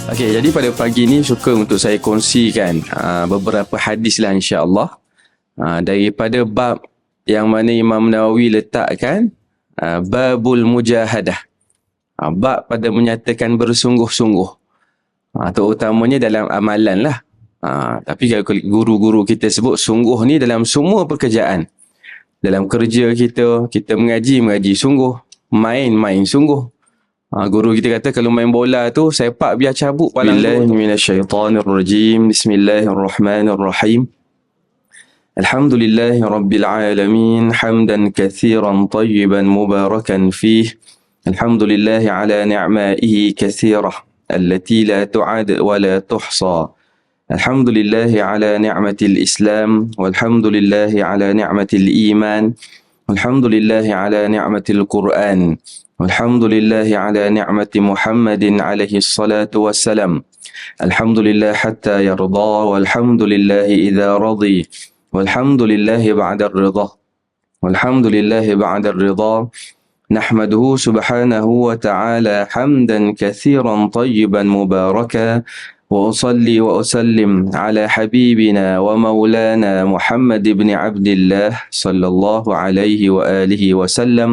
Okey, jadi pada pagi ni suka untuk saya kongsikan beberapa hadis lah insya-Allah daripada bab yang mana Imam Nawawi letakkan babul mujahadah. Bab pada menyatakan bersungguh-sungguh. Terutamanya dalam amalan lah. Tapi kalau guru-guru kita sebut sungguh ni dalam semua pekerjaan. Dalam kerja kita, kita mengaji sungguh, main sungguh. Guru kita kata kalau main bola tu sepak biar cabut palang tu. Bismillahirrahmanirrahim. Bismillahirrahmanirrahim. Alhamdulillahi rabbil alamin hamdan katsiran tayyiban mubarakan fih. Alhamdulillahi ala ni'maihi katsirah allati la tu'ad wa la tuhsa. Alhamdulillahi ala ni'matil Islam walhamdulillahi ala ni'matil iman. Alhamdulillahi ala ni'matil Quran. Alhamdulillah ala ni'mati Muhammadin alaihi salatu wassalam. Alhamdulillah hatta yarda walhamdulillah idza radi. Walhamdulillah ba'da ar-ridha. Walhamdulillah ba'da ar-ridha. Nahmaduhu subhanahu wa ta'ala hamdan kathiran tayyiban mubaraka. وأصلي وأسلم على حبيبنا ومولانا محمد بن عبد الله صلى الله عليه وآله وسلم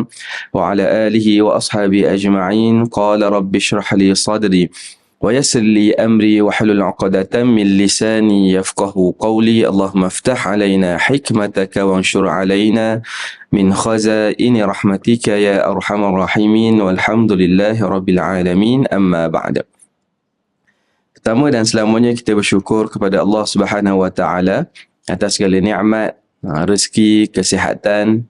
وعلى آله وأصحابه أجمعين. قال رب اشرح لي صدري ويسر لي أمري واحلل عقدة من لساني يفقه قولي. اللهم افتح علينا حكمتك وانشر علينا من خزائن رحمتك يا أرحم الراحمين والحمد لله رب العالمين. أما بعد. Pertama dan selamanya kita bersyukur kepada Allah Subhanahu Wa Taala atas segala nikmat, rezeki, kesihatan,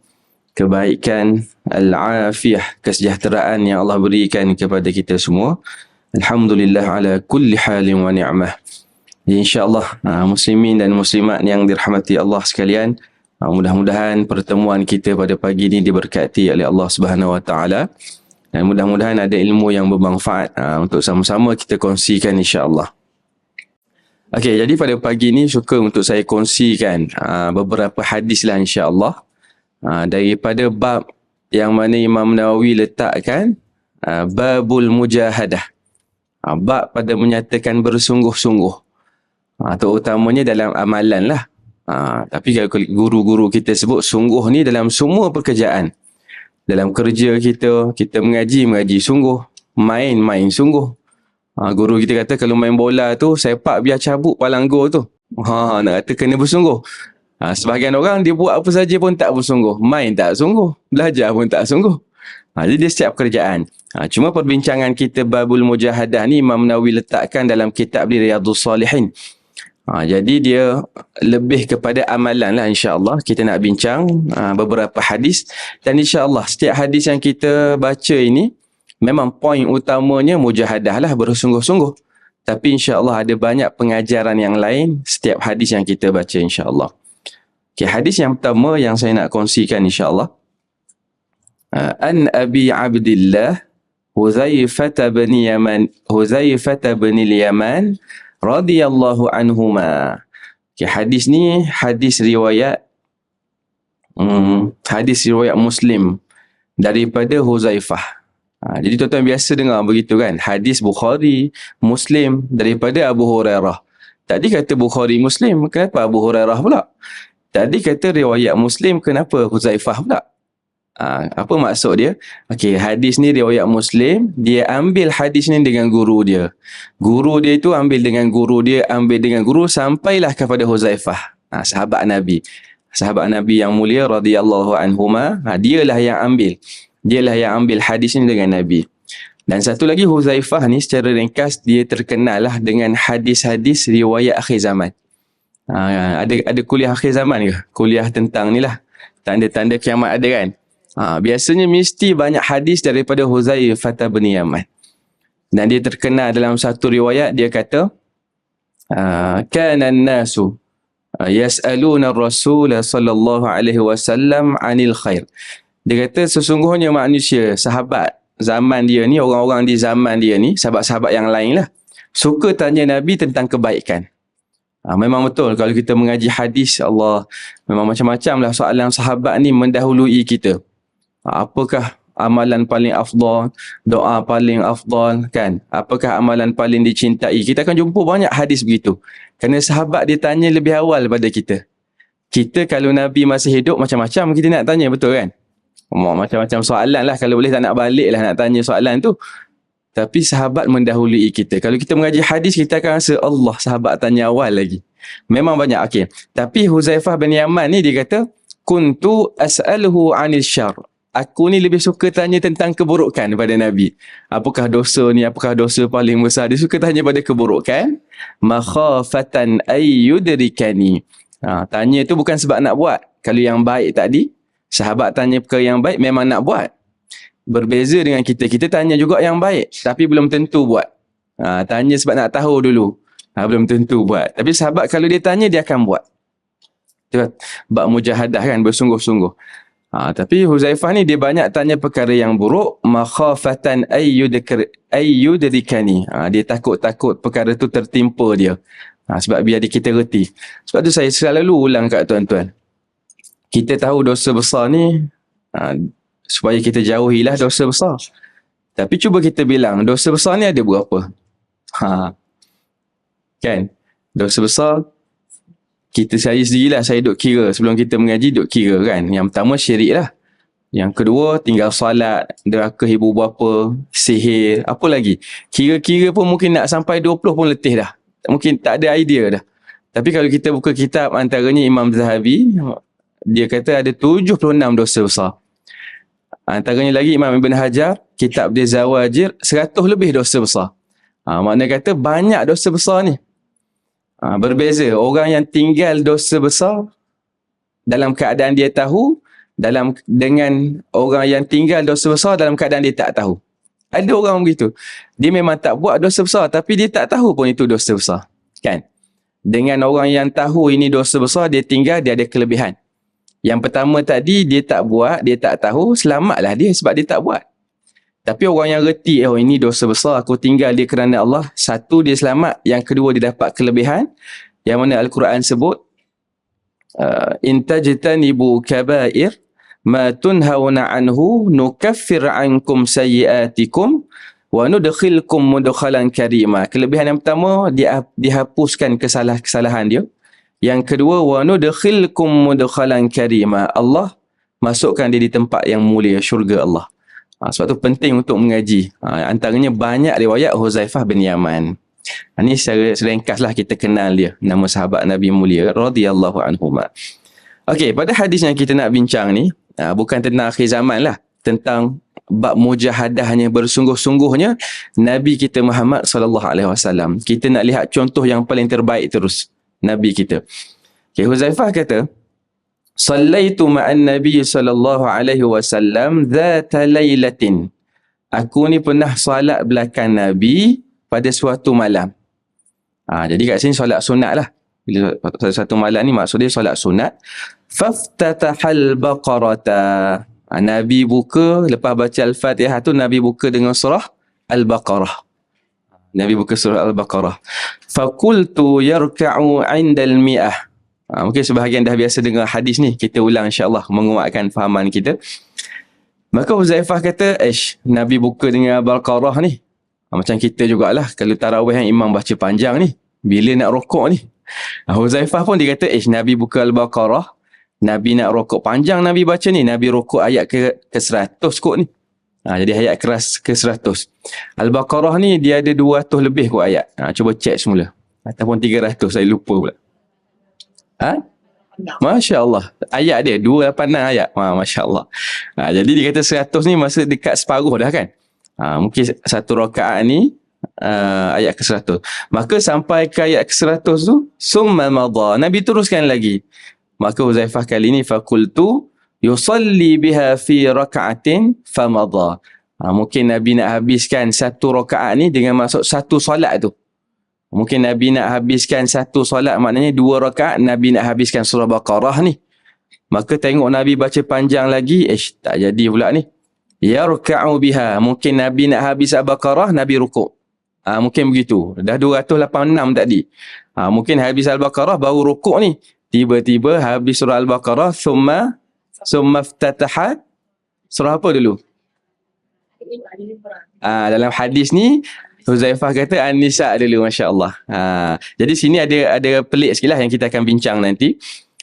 kebaikan, al-afiyah, kesejahteraan yang Allah berikan kepada kita semua. Alhamdulillah ala kulli halin wa ni'mah. InsyaAllah muslimin dan muslimat yang dirahmati Allah sekalian, mudah-mudahan pertemuan kita pada pagi ini diberkati oleh Allah Subhanahu Wa Taala. Dan mudah-mudahan ada ilmu yang bermanfaat untuk sama-sama kita kongsikan insya-Allah. Okey, jadi pada pagi ni suka untuk saya kongsikan beberapa hadis lah insya-Allah daripada bab yang mana Imam Nawawi letakkan babul mujahadah. Bab pada menyatakan bersungguh-sungguh. Terutamanya dalam amalan lah. Tapi kalau guru-guru kita sebut sungguh ni dalam semua pekerjaan. Dalam kerja kita, kita mengaji sungguh, main sungguh. Guru kita kata kalau main bola tu sepak biar cabut palang gol tu. Nak kata kena bersungguh. Sebahagian orang dia buat apa saja pun tak bersungguh, main tak sungguh, belajar pun tak sungguh. Jadi dia setiap pekerjaan. Cuma perbincangan kita babul mujahadah ni Imam Nawawi letakkan dalam kitab dia Riyadhus Salihin. Jadi dia lebih kepada amalan lah insya-Allah. Kita nak bincang beberapa hadis dan insya-Allah setiap hadis yang kita baca ini memang poin utamanya mujahadah lah, bersungguh-sungguh. Tapi insya-Allah ada banyak pengajaran yang lain setiap hadis yang kita baca insya-Allah. Okay, hadis yang pertama yang saya nak kongsikan insya-Allah. An Abi Abdillah Huzaifah bin al-Yaman radhiyallahu anhuma. Okay, hadis ni hadis riwayat Muslim daripada Huzaifah. Jadi tuan-tuan biasa dengar begitu kan, hadis Bukhari, Muslim daripada Abu Hurairah. Tadi kata Bukhari Muslim, kenapa Abu Hurairah pula? Tadi kata riwayat Muslim, kenapa Huzaifah pula? Apa maksud dia? Okey, hadis ni riwayat Muslim, dia ambil hadis ni dengan guru dia. Guru dia itu ambil dengan guru dia, ambil dengan guru sampailah kepada Huzaifah, sahabat Nabi. Sahabat Nabi yang mulia radhiyallahu anhuma, dialah yang ambil. Dialah yang ambil hadis ni dengan Nabi. Dan satu lagi Huzaifah ni secara ringkas dia terkenal lah dengan hadis-hadis riwayat akhir zaman. Ada kuliah akhir zaman ke? Kuliah tentang ni lah, tanda-tanda kiamat ada kan? Biasanya mesti banyak hadis daripada Huzaifah bin Yaman. Dan dia terkenal dalam satu riwayat, dia kata kana an-nasu yas'aluna ar-rasul sallallahu alaihi wasallam 'anil khair. Dia kata sesungguhnya manusia, sahabat zaman dia ni, orang-orang di zaman dia ni, sahabat-sahabat yang lain lah, suka tanya Nabi tentang kebaikan. Memang betul kalau kita mengaji hadis, Allah, memang macam-macam lah soalan sahabat ni mendahului kita. Apakah amalan paling afdal, doa paling afdal kan? Apakah amalan paling dicintai? Kita akan jumpa banyak hadis begitu. Kerana sahabat dia tanya lebih awal pada kita. Kita kalau Nabi masih hidup macam-macam kita nak tanya, betul kan? Macam-macam soalan lah, kalau boleh tak nak balik lah nak tanya soalan tu. Tapi sahabat mendahului kita. Kalau kita mengaji hadis, kita akan rasa Allah, sahabat tanya awal lagi. Memang banyak. Okey. Tapi Huzaifah bin Yaman ni dia kata, kuntu as'aluhu 'anil syarr. Aku ni lebih suka tanya tentang keburukan pada Nabi. Apakah dosa ni? Apakah dosa paling besar? Dia suka tanya pada keburukan. Makhafatan ayyudrikani. Tanya tu bukan sebab nak buat. Kalau yang baik tadi, sahabat tanya perkara yang baik memang nak buat. Berbeza dengan kita. Kita tanya juga yang baik, tapi belum tentu buat. Tanya sebab nak tahu dulu. Belum tentu buat. Tapi sahabat kalau dia tanya, dia akan buat. Bab mujahadah kan, bersungguh-sungguh. Tapi Huzaifah ni dia banyak tanya perkara yang buruk. Makhafatan ayyudrikani. Dia takut-takut perkara tu tertimpa dia. Sebab biar kita reti. Sebab tu saya selalu ulang kat tuan-tuan. Kita tahu dosa besar ni, supaya kita jauhilah dosa besar. Tapi cuba kita bilang, dosa besar ni ada berapa? Kan? Dosa besar, saya sendirilah, saya duk kira. Sebelum kita mengaji, duk kira kan. Yang pertama, syirik lah. Yang kedua, tinggal solat, derhaka ibu bapa, sihir, apa lagi? Kira-kira pun mungkin nak sampai 20 pun letih dah. Mungkin tak ada idea dah. Tapi kalau kita buka kitab, antaranya Imam Zahabi, dia kata ada 76 dosa besar. Antaranya lagi Imam Ibn Hajar, kitab dia Zawajir, 100 lebih dosa besar. Maknanya kata banyak dosa besar ni. Berbeza. Orang yang tinggal dosa besar dalam keadaan dia tahu, dengan orang yang tinggal dosa besar dalam keadaan dia tak tahu. Ada orang begitu. Dia memang tak buat dosa besar, tapi dia tak tahu pun itu dosa besar. Kan? Dengan orang yang tahu ini dosa besar, dia tinggal, dia ada kelebihan. Yang pertama tadi, dia tak buat, dia tak tahu, selamatlah dia sebab dia tak buat. Tapi orang yang reti, oh ini dosa besar, aku tinggal dia kerana Allah. Satu, dia selamat. Yang kedua, dia dapat kelebihan. Yang mana Al-Quran sebut, in tajtanibu kabair ma tunhauna anhu nukaffir ankum sayyiatikum wa nudkhilkum mudkhalan karima. Kelebihan yang pertama, dia dihapuskan kesalahan dia. Yang kedua, wa nudkhilkum mudkhalan karima. Allah masukkan dia di tempat yang mulia, syurga Allah. Sebab tu penting untuk mengaji. Antaranya banyak riwayat Huzaifah bin Yaman. Ini secara ringkaslah kita kenal dia, nama sahabat Nabi mulia radhiyallahu anhuma. Okey, pada hadis yang kita nak bincang ni, bukan tentang akhir zaman lah, tentang bab mujahadahnya, bersungguh-sungguhnya Nabi kita Muhammad sallallahu alaihi wasallam. Kita nak lihat contoh yang paling terbaik terus Nabi kita. Okay, Huzaifah kata, Sallaitu ma'an Nabi sallallahu alaihi wasallam dhata laylatin. Aku ni pernah solat belakang Nabi pada suatu malam. Jadi kat sini solat sunat lah. Bila satu malam ni maksud dia solat sunat. Faftatahal baqarata. Nabi buka, lepas baca Al-Fatihah tu Nabi buka dengan surah Al-Baqarah. Nabi buka surah Al-Baqarah. Fakultu yarka'u 'indal mi'ah. Mungkin sebahagian dah biasa dengar hadis ni. Kita ulang insyaAllah menguatkan fahaman kita. Maka Huzaifah kata, Nabi buka dengan Al-Baqarah ni. Macam kita jugalah. Kalau tarawih yang imam baca panjang ni, bila nak rokok ni. Huzaifah pun dia kata, Nabi buka Al-Baqarah. Nabi nak rokok panjang Nabi baca ni. Nabi rokok ayat ke 100 kot ni. Jadi ayat ke 100. Al-Baqarah ni dia ada 200 lebih kot ayat. Cuba cek semula. Ataupun 300, saya lupa pula. Masya Allah. Ayat dia 286 ayat. Masya Allah. Jadi dia kata 100 ni masa dekat separuh dah kan. Mungkin satu rakaat ni ayat ke 100. Maka sampai ke ayat ke 100 tu, summa madha. Nabi teruskan lagi. Maka Huzaifah kali ni fakultu yusalli biha fi raka'atin famadha. Mungkin Nabi nak habiskan satu rakaat ni dengan maksud satu solat tu. Mungkin Nabi nak habiskan satu solat, maknanya 2 rakaat Nabi nak habiskan surah Baqarah ni. Maka tengok Nabi baca panjang lagi, tak jadi pula ni. Yarka'u biha. Mungkin Nabi nak habis Al-Baqarah, Nabi rukuk. Mungkin begitu. Dah 286 tadi. Mungkin habis Al-Baqarah baru rukuk ni. Tiba-tiba habis surah Al-Baqarah, summa ftatahat. Surah apa dulu? Dalam hadis ni Huzaifah kata An-Nisa dulu, masya-Allah. Jadi sini ada pelik sikit lah yang kita akan bincang nanti.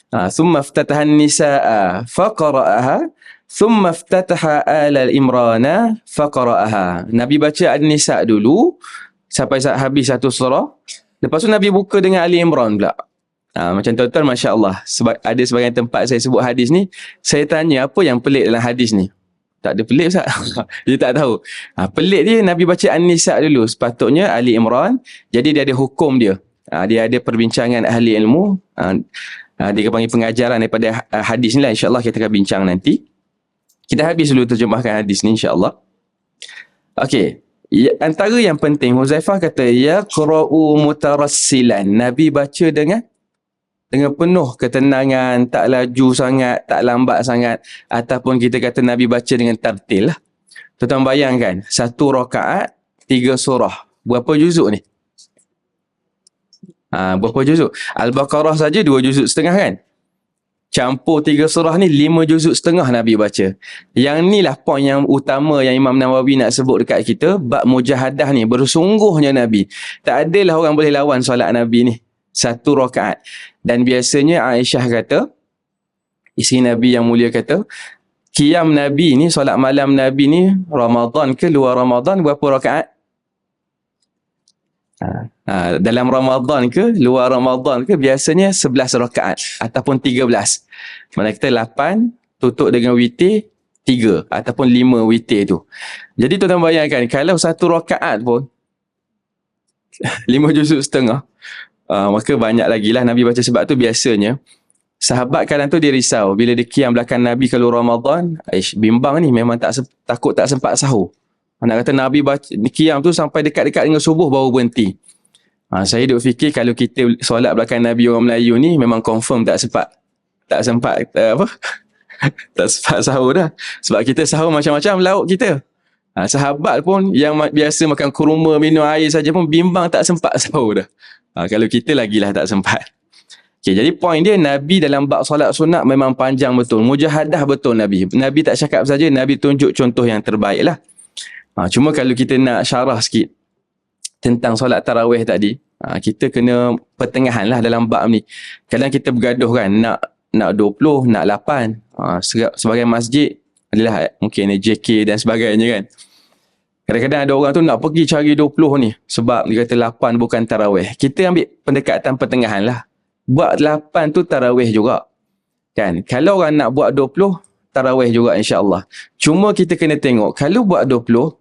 Thumma iftataha an-nisaa faqara'aha thumma iftataha ala Imrana faqara'aha. Nabi baca An-Nisa dulu sampai habis satu surah. Lepas tu Nabi buka dengan Ali Imran pula. Macam tuan-tuan, masya-Allah. Ada sebagian tempat saya sebut hadis ni, saya tanya apa yang pelik dalam hadis ni. Tak ada pelik Ustaz. Dia tak tahu. Pelik dia Nabi baca An-Nisa dulu. Sepatutnya Ali Imran. Jadi dia ada hukum dia. Dia ada perbincangan ahli ilmu. Dia panggil pengajaran daripada hadis ni lah. InsyaAllah kita akan bincang nanti. Kita habis dulu terjemahkan hadis ni insyaAllah. Okey. Antara yang penting, Huzaifah kata, yaqra'u mutarassilan. Nabi baca dengan penuh ketenangan, tak laju sangat, tak lambat sangat, ataupun kita kata Nabi baca dengan tartil lah. Tuan-tuan bayangkan, satu rakaat, 3 surah. Berapa juzuk ni? Berapa juzuk? Al-Baqarah saja 2 juzuk setengah kan? Campur 3 surah ni 5 juzuk setengah Nabi baca. Yang ni lah poin yang utama yang Imam Nawawi nak sebut dekat kita, bab mujahadah ni, bersungguhnya Nabi. Tak adalah orang boleh lawan solat Nabi ni. Satu rakaat. Dan biasanya Aisyah kata, isteri Nabi yang mulia kata, qiyam Nabi ni, solat malam Nabi ni, Ramadan ke luar Ramadan, berapa rakaat? Dalam Ramadan ke luar Ramadan ke, biasanya 11 rakaat ataupun 13. Mana kita 8 tutup dengan witir 3 ataupun 5 witir tu. Jadi tuan-tuan bayangkan, kalau satu rakaat pun 5 juzuk setengah, maka banyak lagi lah Nabi baca. Sebab tu biasanya sahabat kadang tu dia risau bila dia qiyam belakang Nabi kalau Ramadan, bimbang ni, memang takut tak sempat sahur. Nak kata Nabi baca qiyam tu sampai dekat-dekat dengan subuh baru berhenti. Saya duk fikir kalau kita solat belakang Nabi orang Melayu ni, memang confirm tak sempat tak sempat sahur dah. Sebab kita sahur macam-macam lauk kita. Sahabat pun yang biasa makan kurma, minum air saja pun bimbang tak sempat sahur dah. Kalau kita lagilah tak sempat. Okay, jadi poin dia, Nabi dalam bab solat sunat memang panjang betul. Mujahadah betul Nabi. Nabi tak cakap saja, Nabi tunjuk contoh yang terbaik lah. Cuma kalau kita nak syarah sikit tentang solat tarawih tadi, kita kena pertengahan lah dalam bab ni. Kadang kita bergaduh kan, nak 20, nak 8. Sebagai masjid adalah mungkin JK dan sebagainya kan. Kadang-kadang ada orang tu nak pergi cari 20 ni sebab dia kata 8 bukan tarawih. Kita ambil pendekatan pertengahan lah. Buat 8 tu tarawih juga. Kan? Kalau orang nak buat 20, tarawih juga insya-Allah. Cuma kita kena tengok, kalau buat 20,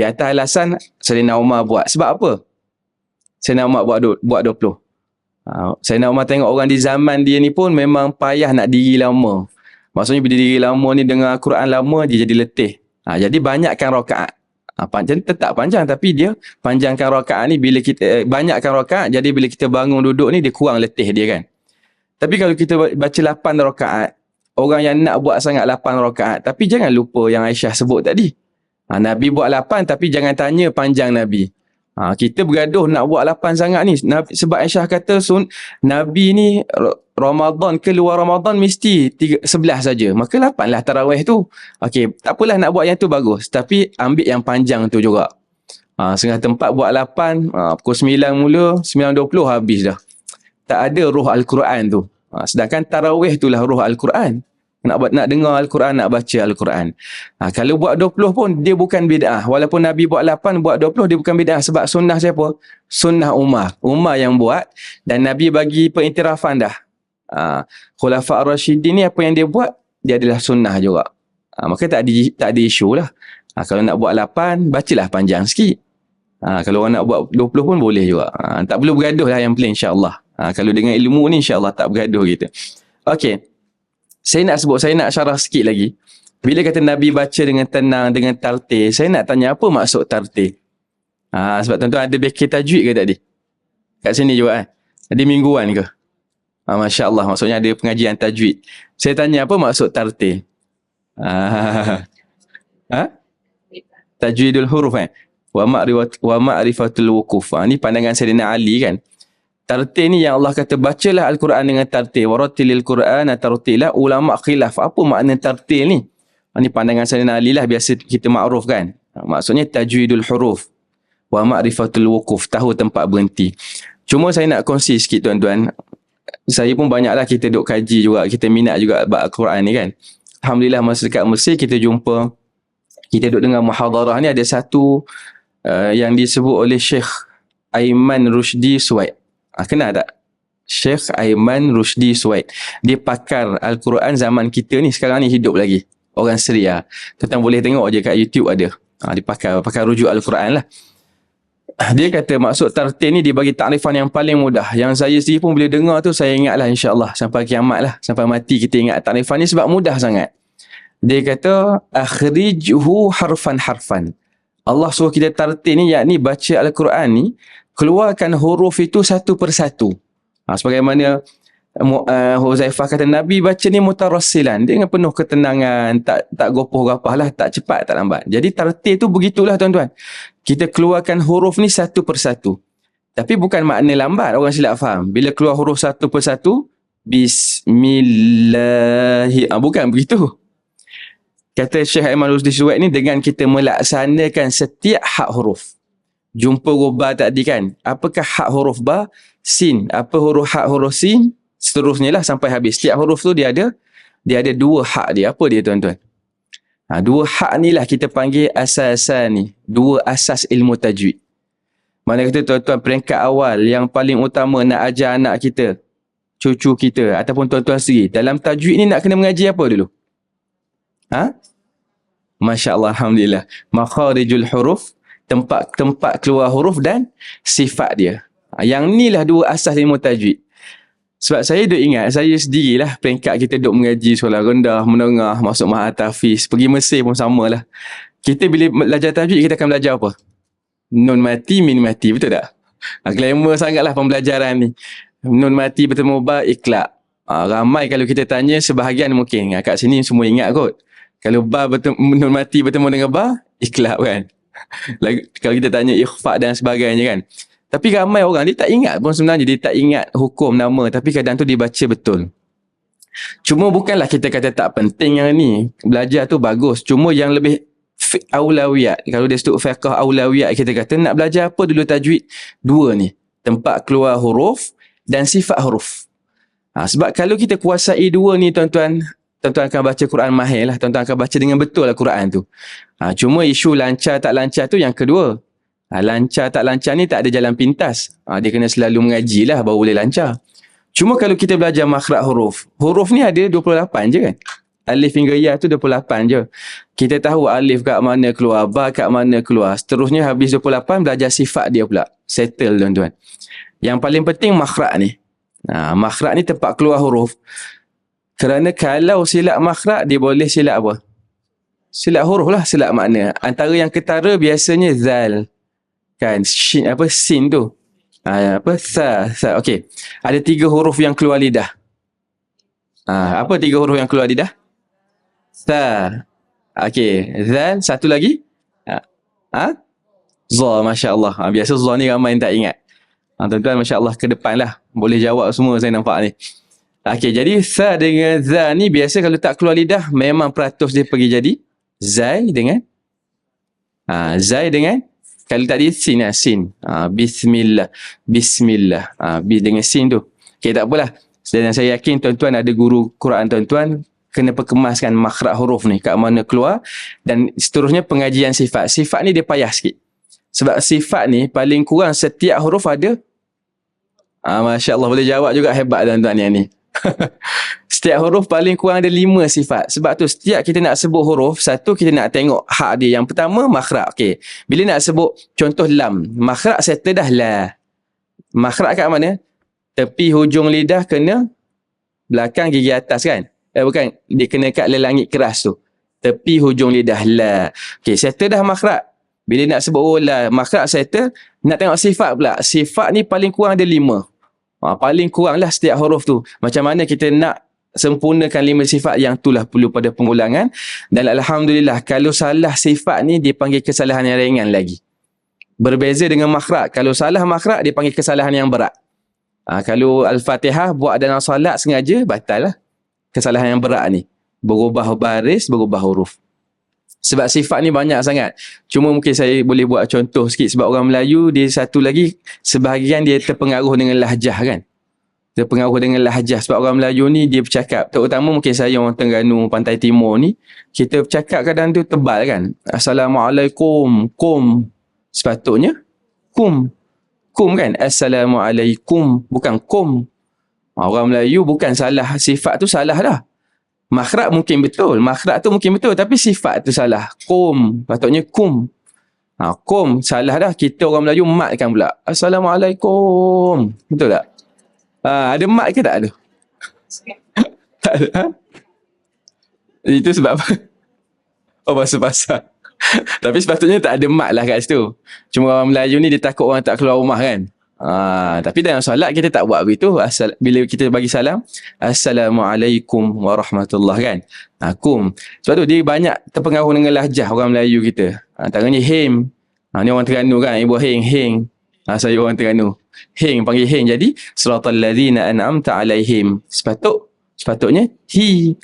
atas alasan Sayyidina Umar buat. Sebab apa? Sayyidina Umar buat 20. Sayyidina Umar tengok orang di zaman dia ni pun memang payah nak diri lama. Maksudnya bila diri lama ni dengan Quran lama, dia jadi letih. Jadi banyakkan rakaat. Panjang tetap panjang, tapi dia panjangkan rakaat ni bila kita banyakkan rakaat, jadi bila kita bangun duduk ni dia kurang letih dia kan. Tapi kalau kita baca 8 rakaat, orang yang nak buat sangat 8 rakaat, tapi jangan lupa yang Aisyah sebut tadi. Nabi buat 8 tapi jangan tanya panjang Nabi. Kita bergaduh nak buat 8 sangat ni. Sebab Aisyah kata Nabi ni Ramadan ke luar Ramadan mesti 11 saja. Maka 8 lah tarawih tu. Okey, tak apalah nak buat yang tu bagus. Tapi ambil yang panjang tu juga. Setengah tempat buat 8, pukul 9 mula, 9.20 habis dah. Tak ada ruh Al-Quran tu. Sedangkan tarawih tu lah ruh Al-Quran. Nak dengar Al-Quran, nak baca Al-Quran. Kalau buat 20 pun dia bukan bid'ah. Walaupun Nabi buat 8, buat 20 dia bukan bid'ah. Sebab sunnah siapa? Sunnah Umar. Umar yang buat dan Nabi bagi pengiktirafan dah. Khulafa' Ar-Rasyidin ni apa yang dia buat, dia adalah sunnah juga. Maka tak ada isu lah. Kalau nak buat 8, bacalah panjang sikit. Kalau orang nak buat 20 pun boleh juga. Tak perlu bergaduh lah yang paling insyaAllah. Kalau dengan ilmu ni insyaAllah tak bergaduh gitu. Okey. Saya nak syarah sikit lagi. Bila kata Nabi baca dengan tenang, dengan tartil, saya nak tanya apa maksud tartil? Sebab tuan-tuan ada bekir tajwid ke tadi? Kat sini juga Ada mingguan ke? Masya Allah, maksudnya ada pengajian tajwid. Saya tanya apa maksud tartil? Tajwidul huruf Wa ma'rifatul wukuf. Ni pandangan Sayyidina Ali kan. Tartil ni yang Allah kata bacalah Al-Quran dengan tartil. Warattilil Quran tartila. Ulama khilaf. Apa makna tartil ni? Ni pandangan Sayyidina Ali lah, biasa kita makruf kan. Maksudnya tajwidul huruf wa ma'rifatul wuquf, tahu tempat berhenti. Cuma saya nak kongsi sikit tuan-tuan. Saya pun banyaklah kita duk kaji juga, kita minat juga bab Al-Quran ni kan. Alhamdulillah masa dekat Mesir kita jumpa, kita duk dengar muhadarah ni, ada satu yang disebut oleh Syekh Aiman Rushdi Suwaid. Kenal tak? Syekh Aiman Rushdi Suwaid. Dia pakar Al-Quran zaman kita ni, sekarang ni hidup lagi. Orang Syria. Tuan boleh tengok je kat YouTube ada. Dia pakar rujuk Al-Quran lah. Dia kata maksud tartil ni dia bagi takrifan yang paling mudah. Yang saya sendiri pun bila dengar tu saya ingatlah insya-Allah sampai kiamat lah, sampai mati kita ingat takrifan ni sebab mudah sangat. Dia kata akhrijhu harfan. Allah suruh kita tartil ni, yakni baca Al-Quran ni, keluarkan huruf itu satu persatu. Sebagaimana Huzaifah kata Nabi baca ni mutarassilan, dia dengan penuh ketenangan, tak gopoh-gapah lah, tak cepat tak lambat. Jadi tartil tu begitulah tuan-tuan. Kita keluarkan huruf ni satu persatu. Tapi bukan makna lambat, orang silap faham. Bila keluar huruf satu persatu, bismillahi, bukan begitu. Kata Syekh Aiman Rushdi Suwaid ni, dengan kita melaksanakan setiap hak huruf. Jumpa huruf ba tadi kan, apakah hak huruf ba? Sin. Apa hak huruf sin? Seterusnya lah sampai habis. Setiap huruf tu dia ada dua hak dia. Apa dia tuan-tuan? Dua hak ni lah kita panggil asas-asas ni. Dua asas ilmu tajwid. Mana kata tuan-tuan, peringkat awal yang paling utama nak ajar anak kita, cucu kita ataupun tuan-tuan sendiri, dalam tajwid ni nak kena mengaji apa dulu? Masya Allah, Alhamdulillah. Makharijul huruf, tempat keluar huruf dan sifat dia. Yang ni lah dua asas ilmu tajwid. Sebab saya duk ingat, saya sendirilah peringkat kita duk mengaji sekolah rendah, menengah, masuk Mahat Hafiz, pergi Mesir pun samalah. Kita bila belajar tajwid, kita akan belajar apa? Nun mati, min mati, betul tak? Glamour sangatlah pembelajaran ni. Nun mati bertemu ba, iklab. Ramai kalau kita tanya, sebahagian mungkin. Kat sini semua ingat kot. Kalau ba nun mati bertemu dengan ba, iklab kan? Kalau kita tanya ikhfa dan sebagainya kan? Tapi ramai orang dia tak ingat pun sebenarnya, dia tak ingat hukum nama, tapi kadang tu dia baca betul. Cuma bukanlah kita kata tak penting yang ni, belajar tu bagus. Cuma yang lebih aulawiyat, kalau dia sebut fiqh aulawiyat, kita kata nak belajar apa dulu tajwid? Dua ni, tempat keluar huruf dan sifat huruf. Sebab kalau kita kuasai dua ni tuan-tuan, tuan-tuan akan baca Quran mahir lah, tuan-tuan akan baca dengan betul lah Quran tu. Cuma isu lancar tak lancar tu yang kedua. Lancar tak lancar ni tak ada jalan pintas. Dia kena selalu mengaji lah baru boleh lancar. Cuma kalau kita belajar makhraj huruf, huruf ni ada 28 je kan. Alif hingga ya tu 28 je. Kita tahu alif kat mana keluar, ba kat mana keluar. Seterusnya habis 28 belajar sifat dia pula. Settle tuan-tuan. Yang paling penting makhraj ni. Makhraj ni tempat keluar huruf. Kerana kalau silap makhraj, dia boleh silap apa? Silap huruf lah, silap makna. Antara yang ketara biasanya zal. Kan, shin, sin tu. Sa. Okey. Ada 3 huruf yang keluar lidah. Apa 3 huruf yang keluar lidah? Sa. Okey. Zal, satu lagi? Za, Masya Allah. Biasa za ni ramai yang tak ingat. Tuan-tuan, Masya Allah, ke depan lah. Boleh jawab semua saya nampak ni. Okey, jadi sa dengan za ni biasa kalau tak keluar lidah, memang peratus dia pergi jadi zai dengan zai dengan, kalau tadi sin lah, sin. Bismillah. Bismillah. Dengan sin tu. Okey, tak apalah. Dan saya yakin tuan-tuan ada guru Quran tuan-tuan, kena perkemaskan makhraj huruf ni, kat mana keluar. Dan seterusnya pengajian sifat. Sifat ni dia payah sikit. Sebab sifat ni paling kurang setiap huruf ada. Masya Allah, boleh jawab juga, hebat tuan-tuan yang ni. Setiap huruf paling kurang ada 5 sifat. Sebab tu setiap kita nak sebut huruf, satu kita nak tengok hak dia. Yang pertama makhraj. Okey. Bila nak sebut contoh lam, makhraj settle dah la. Makhraj kat mana? Tepi hujung lidah kena belakang gigi atas kan? Bukan, dia kena kat langit keras tu. Tepi hujung lidah la. Okey, settle dah makhraj. Bila nak sebut la, makhraj settle, nak tengok sifat pula. Sifat ni paling kurang ada 5. Paling kurang lah setiap huruf tu. Macam mana kita nak sempurnakan 5 sifat, yang itulah perlu pada pengulangan. Dan Alhamdulillah, kalau salah sifat ni dipanggil kesalahan yang ringan lagi. Berbeza dengan makhraj. Kalau salah makhraj, dipanggil kesalahan yang berat. Kalau Al-Fatihah buat dalam salat sengaja, batal lah. Kesalahan yang berat ni. Berubah baris, berubah huruf. Sebab sifat ni banyak sangat. Cuma mungkin saya boleh buat contoh sikit sebab orang Melayu dia satu lagi sebahagian dia terpengaruh dengan lahjah kan. Terpengaruh dengan lahjah sebab orang Melayu ni dia bercakap, terutama mungkin saya orang Terengganu Pantai Timur ni, kita bercakap kadang tu tebal kan. Assalamualaikum, kum. Sepatutnya kum. Kum kan? Assalamualaikum, bukan kum. Orang Melayu bukan salah, sifat tu salah dah. Makhraj mungkin betul. Makhraj tu mungkin betul. Tapi sifat tu salah. Kum. Patutnya kum. Kum. Salah dah. Kita orang Melayu matkan pula. Assalamualaikum. Betul tak? Ada mat ke tak ada? Tak ada. Ha? Itu sebab apa? Oh, bahasa pasar. Tapi sepatutnya tak ada mat lah kat situ. Cuma orang Melayu ni dia takut orang tak keluar rumah kan. Tapi dalam solat kita tak buat begitu. Bila kita bagi salam, Assalamualaikum warahmatullahi kan. Kum. Sebab tu dia banyak terpengaruh dengan lahjah orang Melayu kita. Antaranya him. Ni orang Terengganu kan, ibu hing. Saya orang Terengganu. Hing, panggil hing. Jadi siratal ladzina an'amta alaihim. Sepatutnya him.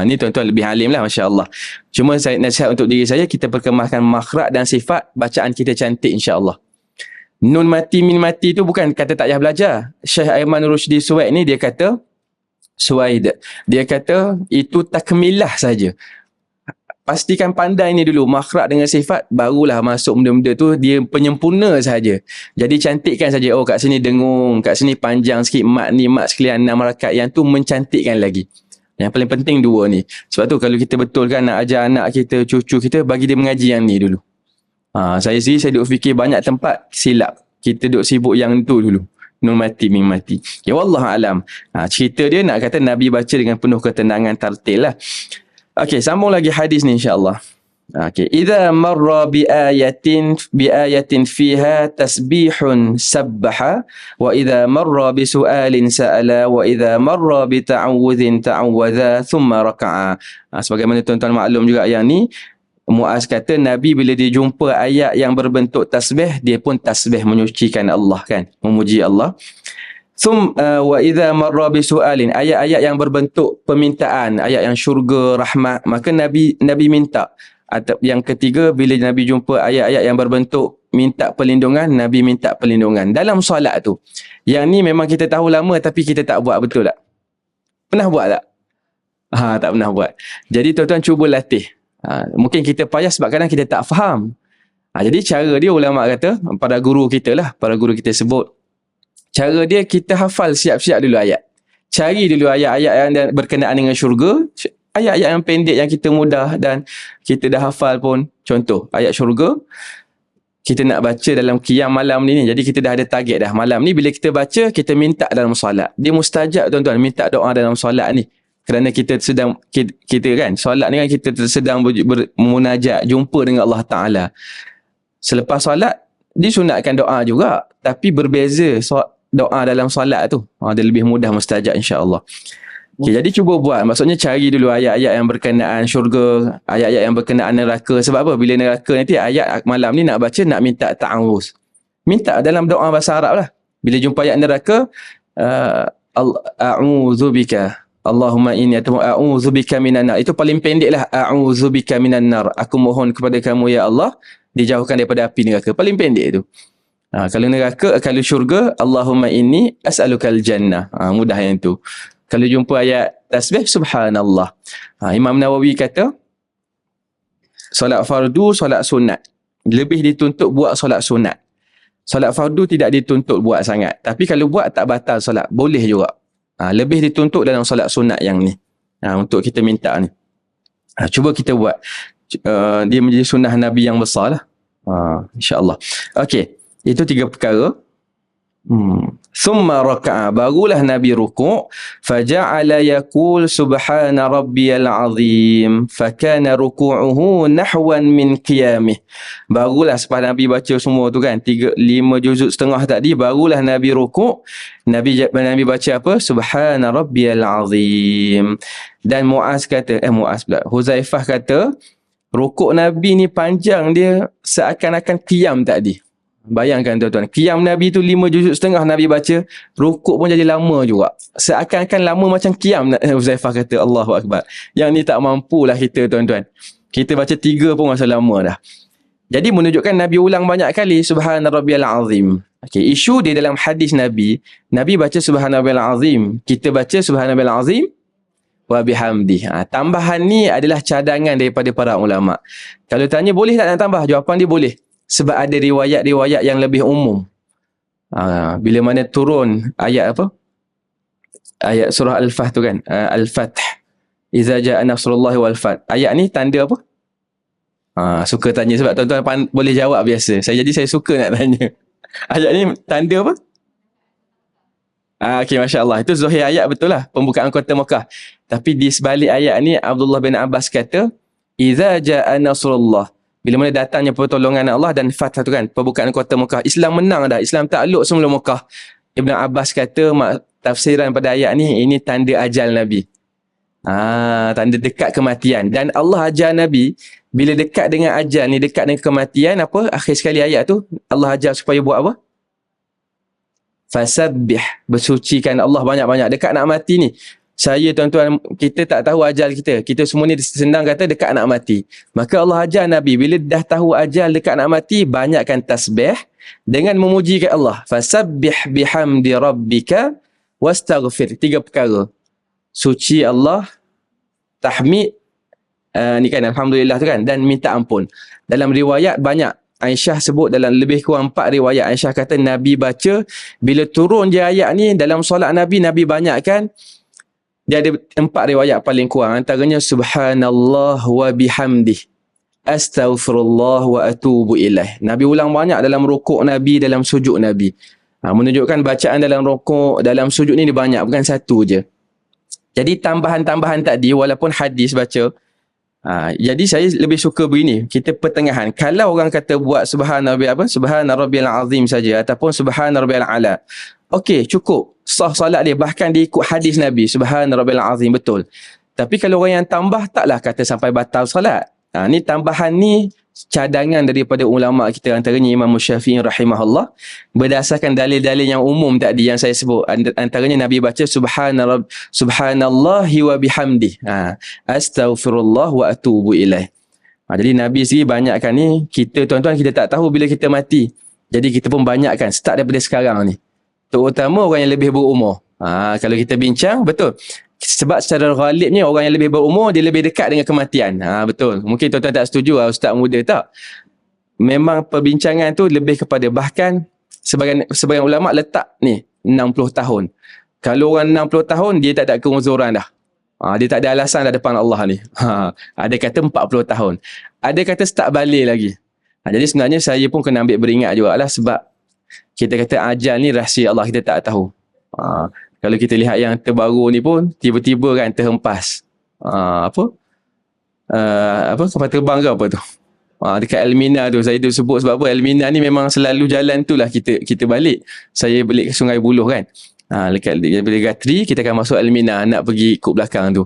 Ni tuan-tuan lebih alim lah, masya-Allah. Cuma saya nasihat untuk diri saya, kita perkemahkan makhraj dan sifat bacaan kita cantik insya-Allah. Nun mati, min mati tu bukan kata tak payah belajar. Syekh Aiman Rushdi Suwaid ni dia kata, dia kata itu takmilah saja. Pastikan pandai ni dulu, makhraj dengan sifat, barulah masuk benda-benda tu, dia penyempurna saja. Jadi cantikkan saja, oh kat sini dengung, kat sini panjang sikit, mat ni, mat sekalian 6 rakaat, yang tu mencantikkan lagi. Yang paling penting dua ni. Sebab tu kalau kita betulkan nak ajar anak kita, cucu kita, bagi dia mengaji yang ni dulu. Saya duk fikir banyak tempat silap. Kita duk sibuk yang tu dulu. Nun mati, min mati. Ya wallah alam. Cerita dia nak kata Nabi baca dengan penuh ketenangan, tartil lah. Okey, sambung lagi hadis ni insya-Allah. Okey, idza marra bi ayatin fiha tasbihun sabbaha wa idza marra bi su'alin sa'ala wa idza marra bi ta'awudhin ta'awadha thumma raka'a. Sebagaimana tuan-tuan maklum juga yang ni, Muaz kata Nabi bila dia jumpa ayat yang berbentuk tasbih, dia pun tasbih menyucikan Allah kan, memuji Allah. Wa idza marra bi su'alin, ayat-ayat yang berbentuk permintaan, ayat yang syurga, rahmat, maka Nabi minta. Atau yang ketiga, bila Nabi jumpa ayat-ayat yang berbentuk minta perlindungan, Nabi minta perlindungan dalam solat tu. Yang ni memang kita tahu lama tapi kita tak buat, betul tak? Pernah buat tak? Tak pernah buat. Jadi tuan-tuan cuba latih. Mungkin kita payah sebab kadang kita tak faham. Jadi cara dia, ulama kata, para guru kita lah, para guru kita sebut, cara dia kita hafal siap-siap dulu ayat. Cari dulu ayat-ayat yang berkenaan dengan syurga, ayat-ayat yang pendek yang kita mudah dan kita dah hafal pun. Contoh, ayat syurga, kita nak baca dalam qiyam malam ni. Jadi kita dah ada target dah. Malam ni bila kita baca, kita minta dalam solat. Dia mustajab tuan-tuan, minta doa dalam solat ni. Kerana kita sedang, kita kan, solat ni kan kita sedang bermunajat, jumpa dengan Allah Ta'ala. Selepas solat, disunatkan doa juga. Tapi berbeza doa dalam solat tu. Dia lebih mudah mustajab insya-Allah. Okay, jadi cuba buat. Maksudnya cari dulu ayat-ayat yang berkenaan syurga, ayat-ayat yang berkenaan neraka. Sebab apa? Bila neraka nanti, ayat malam ni nak baca, nak minta ta'awuz. Minta dalam doa bahasa Arab lah. Bila jumpa ayat neraka, a'udzubika Allahumma inni a'udzubika minan nar. Itu paling pendek lah. A'udzubika minan nar. Aku mohon kepada kamu ya Allah, dijauhkan daripada api neraka. Paling pendek tu. Kalau neraka, kalau syurga, Allahumma inni as'alukal jannah. Mudah yang tu. Kalau jumpa ayat tasbih, subhanallah. Imam Nawawi kata, solat fardu, solat sunat. Lebih dituntut buat solat sunat. Solat fardu tidak dituntut buat sangat. Tapi kalau buat tak batal solat. Boleh juga. Lebih dituntut dalam solat sunat yang ni. Untuk kita minta ni. Cuba kita buat. Dia menjadi sunnah Nabi yang besar lah. InsyaAllah. Okey. Itu 3 perkara. Thumma raka'a, barulah Nabi rukuk. Faja'ala yaqul subhana rabbiyal azim. Fakana ruku'uhu nahwan min qiyamih. Barulah setelah Nabi baca semua tu kan, 5 juzuk setengah tadi, barulah Nabi rukuk. Nabi baca apa? Subhana rabbiyal azim. Dan Muaz kata, Huzaifah kata, rukuk Nabi ni panjang dia seakan-akan qiyam tadi. Bayangkan tuan-tuan, qiyam Nabi tu 5 juzuk setengah Nabi baca, rukuk pun jadi lama juga. Seakan-akan lama macam qiyam. Huzaifah kata, Allahu Akbar. Yang ni tak mampulah kita tuan-tuan. Kita baca 3 pun masa lama dah. Jadi menunjukkan Nabi ulang banyak kali Subhana Rabbiyal Azim. Okey, isu dia dalam hadis Nabi, Nabi baca Subhana Rabbiyal Azim, kita baca Subhana Rabbiyal Azim wa bihamdi. Tambahan ni adalah cadangan daripada para ulama. Kalau tanya boleh tak nak tambah? Jawapan dia boleh. Sebab ada riwayat-riwayat yang lebih umum. Bila mana turun ayat apa? Ayat surah Al-Fath tu kan? Al-Fath. Iza ja'a nasrullahi wal fath. Ayat ni tanda apa? Suka tanya sebab tuan-tuan boleh jawab biasa. Saya suka nak tanya. Ayat ni tanda apa? Okey, Masya Allah. Itu zahir ayat betul lah. Pembukaan kota Mekah. Tapi di sebalik ayat ni, Abdullah bin Abbas kata, Iza ja'a nasrullah. Bila mana datangnya pertolongan Allah dan fath tu kan, pembukaan kota Mekah. Islam menang dah. Islam takluk semula Mekah. Ibn Abbas kata, tafsiran pada ayat ni, ini tanda ajal Nabi. Tanda dekat kematian. Dan Allah ajar Nabi, bila dekat dengan ajal ni, dekat dengan kematian, apa? Akhir sekali ayat tu, Allah ajar supaya buat apa? Fasabbih, bersucikan Allah banyak-banyak. Dekat nak mati ni, saya tuan-tuan, kita tak tahu ajal kita. Kita semua ni senang kata dekat nak mati. Maka Allah ajar Nabi, bila dah tahu ajal dekat nak mati, banyakkan tasbih dengan memujikan Allah. Fasabbih bihamdi rabbika wastaghfir. 3 perkara. Suci Allah, tahmid, ni kan alhamdulillah tu kan, dan minta ampun. Dalam riwayat banyak. Aisyah sebut dalam lebih kurang 4 riwayat. Aisyah kata Nabi baca, bila turun je ayat ni, dalam solat Nabi banyakkan. Dia ada 4 riwayat paling kurang. Antaranya subhanallah wa bihamdih, astaghfirullah wa atubu ilaih. Nabi ulang banyak dalam rukuk Nabi, dalam sujud Nabi. Menunjukkan bacaan dalam rukuk, dalam sujud ni dia banyak, bukan satu je. Jadi tambahan-tambahan tadi, walaupun hadis baca, jadi saya lebih suka begini, kita pertengahan. Kalau orang kata buat subhana rabbiyal azim saja, ataupun subhana rabbiyal ala, okey, cukup, sah solat dia, bahkan dia ikut hadis Nabi, subhana rabbiyal azim, betul. Tapi kalau orang yang tambah, taklah kata sampai batal solat. Ni tambahan ni cadangan daripada ulama kita, antaranya Imam Syafi'i rahimahullah, berdasarkan dalil-dalil yang umum tadi yang saya sebut. Antaranya Nabi baca subhanallahi wa bihamdih, astaghfirullah wa atubu ilaih. Jadi Nabi sendiri banyakkan ni. Kita tuan-tuan, kita tak tahu bila kita mati. Jadi kita pun banyakkan start daripada sekarang ni, terutama orang yang lebih berumur. Kalau kita bincang, betul, sebab secara ghalibnya orang yang lebih berumur, dia lebih dekat dengan kematian. Betul. Mungkin tuan-tuan tak setuju, ustaz muda tak. Memang perbincangan tu lebih kepada, bahkan sebagian ulama letak ni 60 tahun. Kalau orang 60 tahun, dia tak ada keuzuran dah. Dia tak ada alasan dah depan Allah ni. Ada kata 40 tahun. Ada kata start balik lagi. Jadi sebenarnya saya pun kena ambil beringat jugalah, sebab kita kata ajal ni rahsia Allah, kita tak tahu. Kalau kita lihat yang terbaru ni pun, tiba-tiba kan terhempas. Kapal terbang ke apa tu? Dekat Elmina tu, saya tu sebut sebab apa? Elmina ni memang selalu jalan tu lah kita balik. Saya balik ke Sungai Buloh kan. Dekat Gatri, kita akan masuk Elmina, nak pergi ikut belakang tu.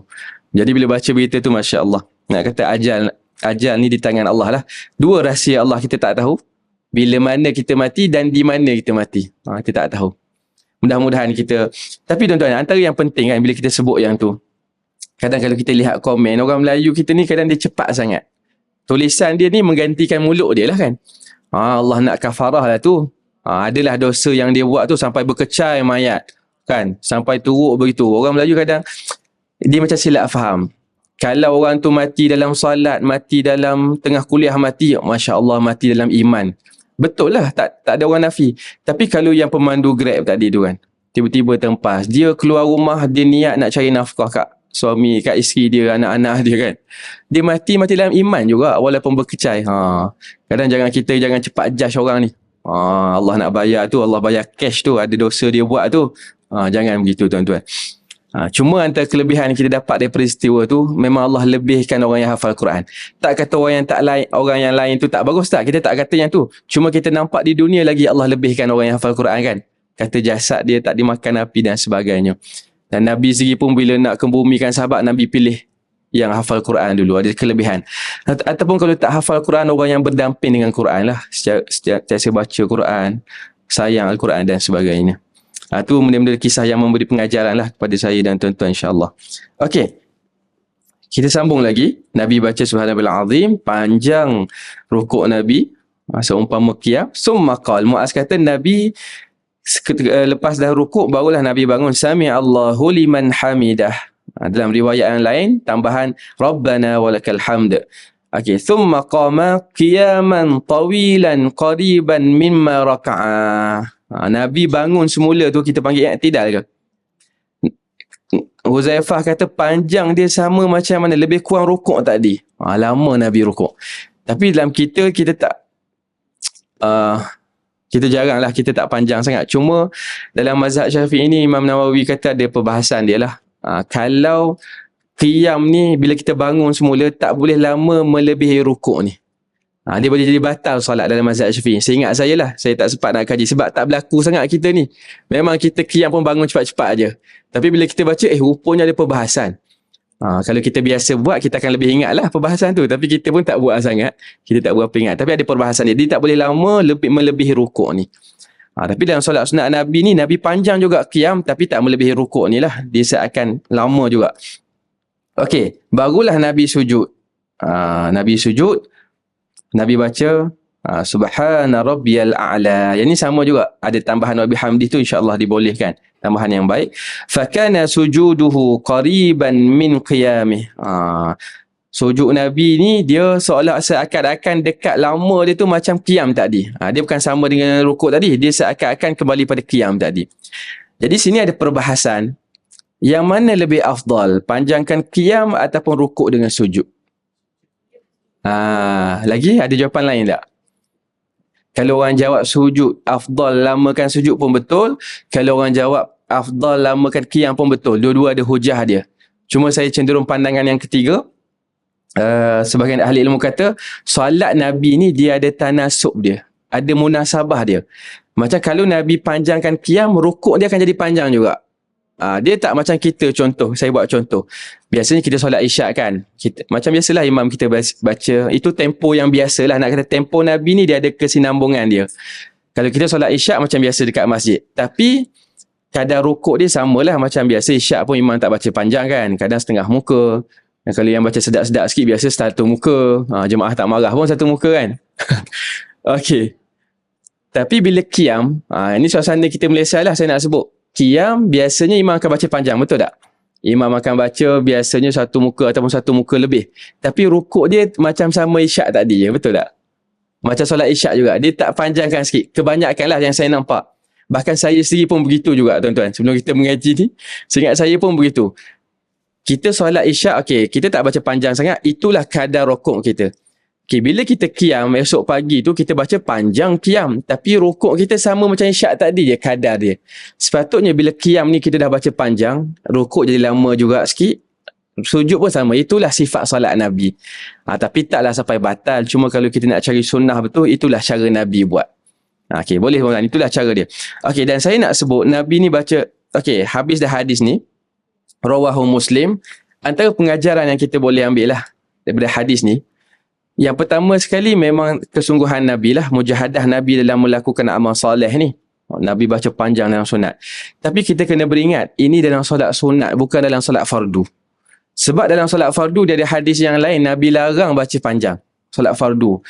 Jadi bila baca berita tu, Masya Allah. Nak kata ajal ni di tangan Allah lah. 2 rahsia Allah kita tak tahu. Bila mana kita mati dan di mana kita mati. Kita tak tahu. Mudah-mudahan kita. Tapi tuan-tuan, antara yang penting kan, bila kita sebut yang tu, kadang kalau kita lihat komen, orang Melayu kita ni kadang dia cepat sangat. Tulisan dia ni menggantikan mulut dia lah kan. Allah nak kafarah lah tu. Adalah dosa yang dia buat tu sampai berkecai mayat. Kan? Sampai teruk begitu. Orang Melayu kadang, dia macam silap faham. Kalau orang tu mati dalam salat, mati dalam tengah kuliah mati, Masya Allah, mati dalam iman. Betul lah, tak ada orang nafi. Tapi kalau yang pemandu Grab tadi tu kan, tiba-tiba terhempas, dia keluar rumah, dia niat nak cari nafkah kat suami, kat isteri dia, anak-anak dia kan, dia mati dalam iman juga walaupun berkecai. Kadang jangan cepat judge orang ni. Allah nak bayar tu, Allah bayar cash tu, ada dosa dia buat tu. Jangan begitu tuan-tuan. Cuma antara kelebihan yang kita dapat dari peristiwa tu, memang Allah lebihkan orang yang hafal Quran. Tak kata orang yang lain tu tak bagus, tak. Kita tak kata yang tu. Cuma kita nampak di dunia lagi Allah lebihkan orang yang hafal Quran kan. Kata jasad dia tak dimakan api dan sebagainya. Dan Nabi sendiri pun bila nak kebumikan sahabat, Nabi pilih yang hafal Quran dulu. Ada kelebihan. Ataupun kalau tak hafal Quran, orang yang berdamping dengan Quran lah. Setiap saya baca Quran, sayang Al-Quran dan sebagainya. Itu benda-benda kisah yang memberi pengajaran lah kepada saya dan tuan-tuan, insyaAllah. Okey. Kita sambung lagi. Nabi baca Subhanallahil Azim, panjang rukuk Nabi, seumpama qiyam. Summa qal, Muaz kata Nabi lepas dah rukuk barulah Nabi bangun, Sami Allahu liman hamidah. Dalam riwayat yang lain tambahan Rabbana walakal hamd. Okey, thumma qama qiyaman tawilan qariban mimma raka'a. Nabi bangun semula tu kita panggil i'tidal ke? Huzaifah kata panjang dia sama macam mana, lebih kurang rukuk tadi. Lama Nabi rukuk. Tapi dalam kita tak kita jarang lah, kita tak panjang sangat. Cuma dalam mazhab Syafi'i ni Imam Nawawi kata ada perbahasan dia lah. Kalau qiyam ni bila kita bangun semula tak boleh lama melebihi rukuk ni. Dia boleh jadi batal solat dalam mazhab Syafi'i. Seingat saya lah, saya tak sempat nak kaji sebab tak berlaku sangat kita ni. Memang kita qiyam pun bangun cepat-cepat aje. Tapi bila kita baca, rupanya ada perbahasan. Kalau kita biasa buat, kita akan lebih ingat lah perbahasan tu. Tapi kita pun tak buat sangat. Kita tak berapa ingat. Tapi ada perbahasan dia. Dia tak boleh lama melebihi rukuk ni. Tapi dalam solat sunat Nabi ni, Nabi panjang juga qiyam tapi tak melebihi rukuk ni lah. Dia seakan lama juga. Okey, barulah Nabi sujud. Nabi sujud, Nabi baca Subhana Rabbiyal A'la. Yang ni sama juga. Ada tambahan wa bihamdi tu insya-Allah dibolehkan. Tambahan yang baik. Fakana sujuduhu qariban min qiyamih. Sujud Nabi ni dia seolah seakan-akan dekat lama dia tu macam qiyam tadi. Dia bukan sama dengan rukuk tadi. Dia seakan-akan kembali pada qiyam tadi. Jadi sini ada perbahasan. Yang mana lebih afdal? Panjangkan qiyam ataupun rukuk dengan sujud? Lagi ada jawapan lain tak? Kalau orang jawab sujud afdal, lamakan sujud pun betul. Kalau orang jawab afdal, lamakan qiyam pun betul. Dua-dua ada hujah dia. Cuma saya cenderung pandangan yang ketiga. Sebahagian ahli ilmu kata solat Nabi ni dia ada tanasub dia, ada munasabah dia. Macam kalau Nabi panjangkan qiyam, rukuk dia akan jadi panjang juga. Dia tak macam kita. Contoh, saya buat contoh. Biasanya kita solat isyak kan, macam biasalah imam kita baca, itu tempo yang biasalah. Nak kata tempo Nabi ni dia ada kesinambungan dia. Kalau kita solat isyak macam biasa dekat masjid, tapi kadar rukuk dia samalah macam biasa. Isyak pun imam tak baca panjang kan, kadang setengah muka. Dan kalau yang baca sedap-sedap sikit, biasa satu muka. Jemaah tak marah pun satu muka kan. Okey. Tapi bila qiyam, ini suasana kita Malaysia lah saya nak sebut. Qiyam biasanya imam akan baca panjang, betul tak? Imam akan baca biasanya satu muka ataupun satu muka lebih. Tapi rukuk dia macam sama isyak tadi je, betul tak? Macam solat isyak juga. Dia tak panjangkan sikit. Kebanyakan lah yang saya nampak. Bahkan saya sendiri pun begitu juga tuan-tuan. Sebelum kita mengaji ni, seingat saya pun begitu. Kita solat isyak, okey, kita tak baca panjang sangat. Itulah kadar rukuk kita. Okey, bila kita qiyam esok pagi tu, kita baca panjang qiyam. Tapi rukuk kita sama macam isyak tadi je, kadar dia. Sepatutnya bila qiyam ni kita dah baca panjang, rukuk jadi lama juga sikit. Sujud pun sama. Itulah sifat solat Nabi. Tapi taklah sampai batal. Cuma kalau kita nak cari sunnah betul, itulah cara Nabi buat. Okey, boleh tuan-tuan. Itulah cara dia. Okey, dan saya nak sebut, Nabi ni baca, okey, habis dah hadis ni, Rawahu Muslim. Antara pengajaran yang kita boleh ambil lah daripada hadis ni, yang pertama sekali memang kesungguhan Nabi lah, mujahadah Nabi dalam melakukan amal soleh ni. Nabi baca panjang dalam sunat. Tapi kita kena beringat, ini dalam solat sunat, bukan dalam solat fardu. Sebab dalam solat fardu dia ada hadis yang lain, Nabi larang baca panjang solat fardu.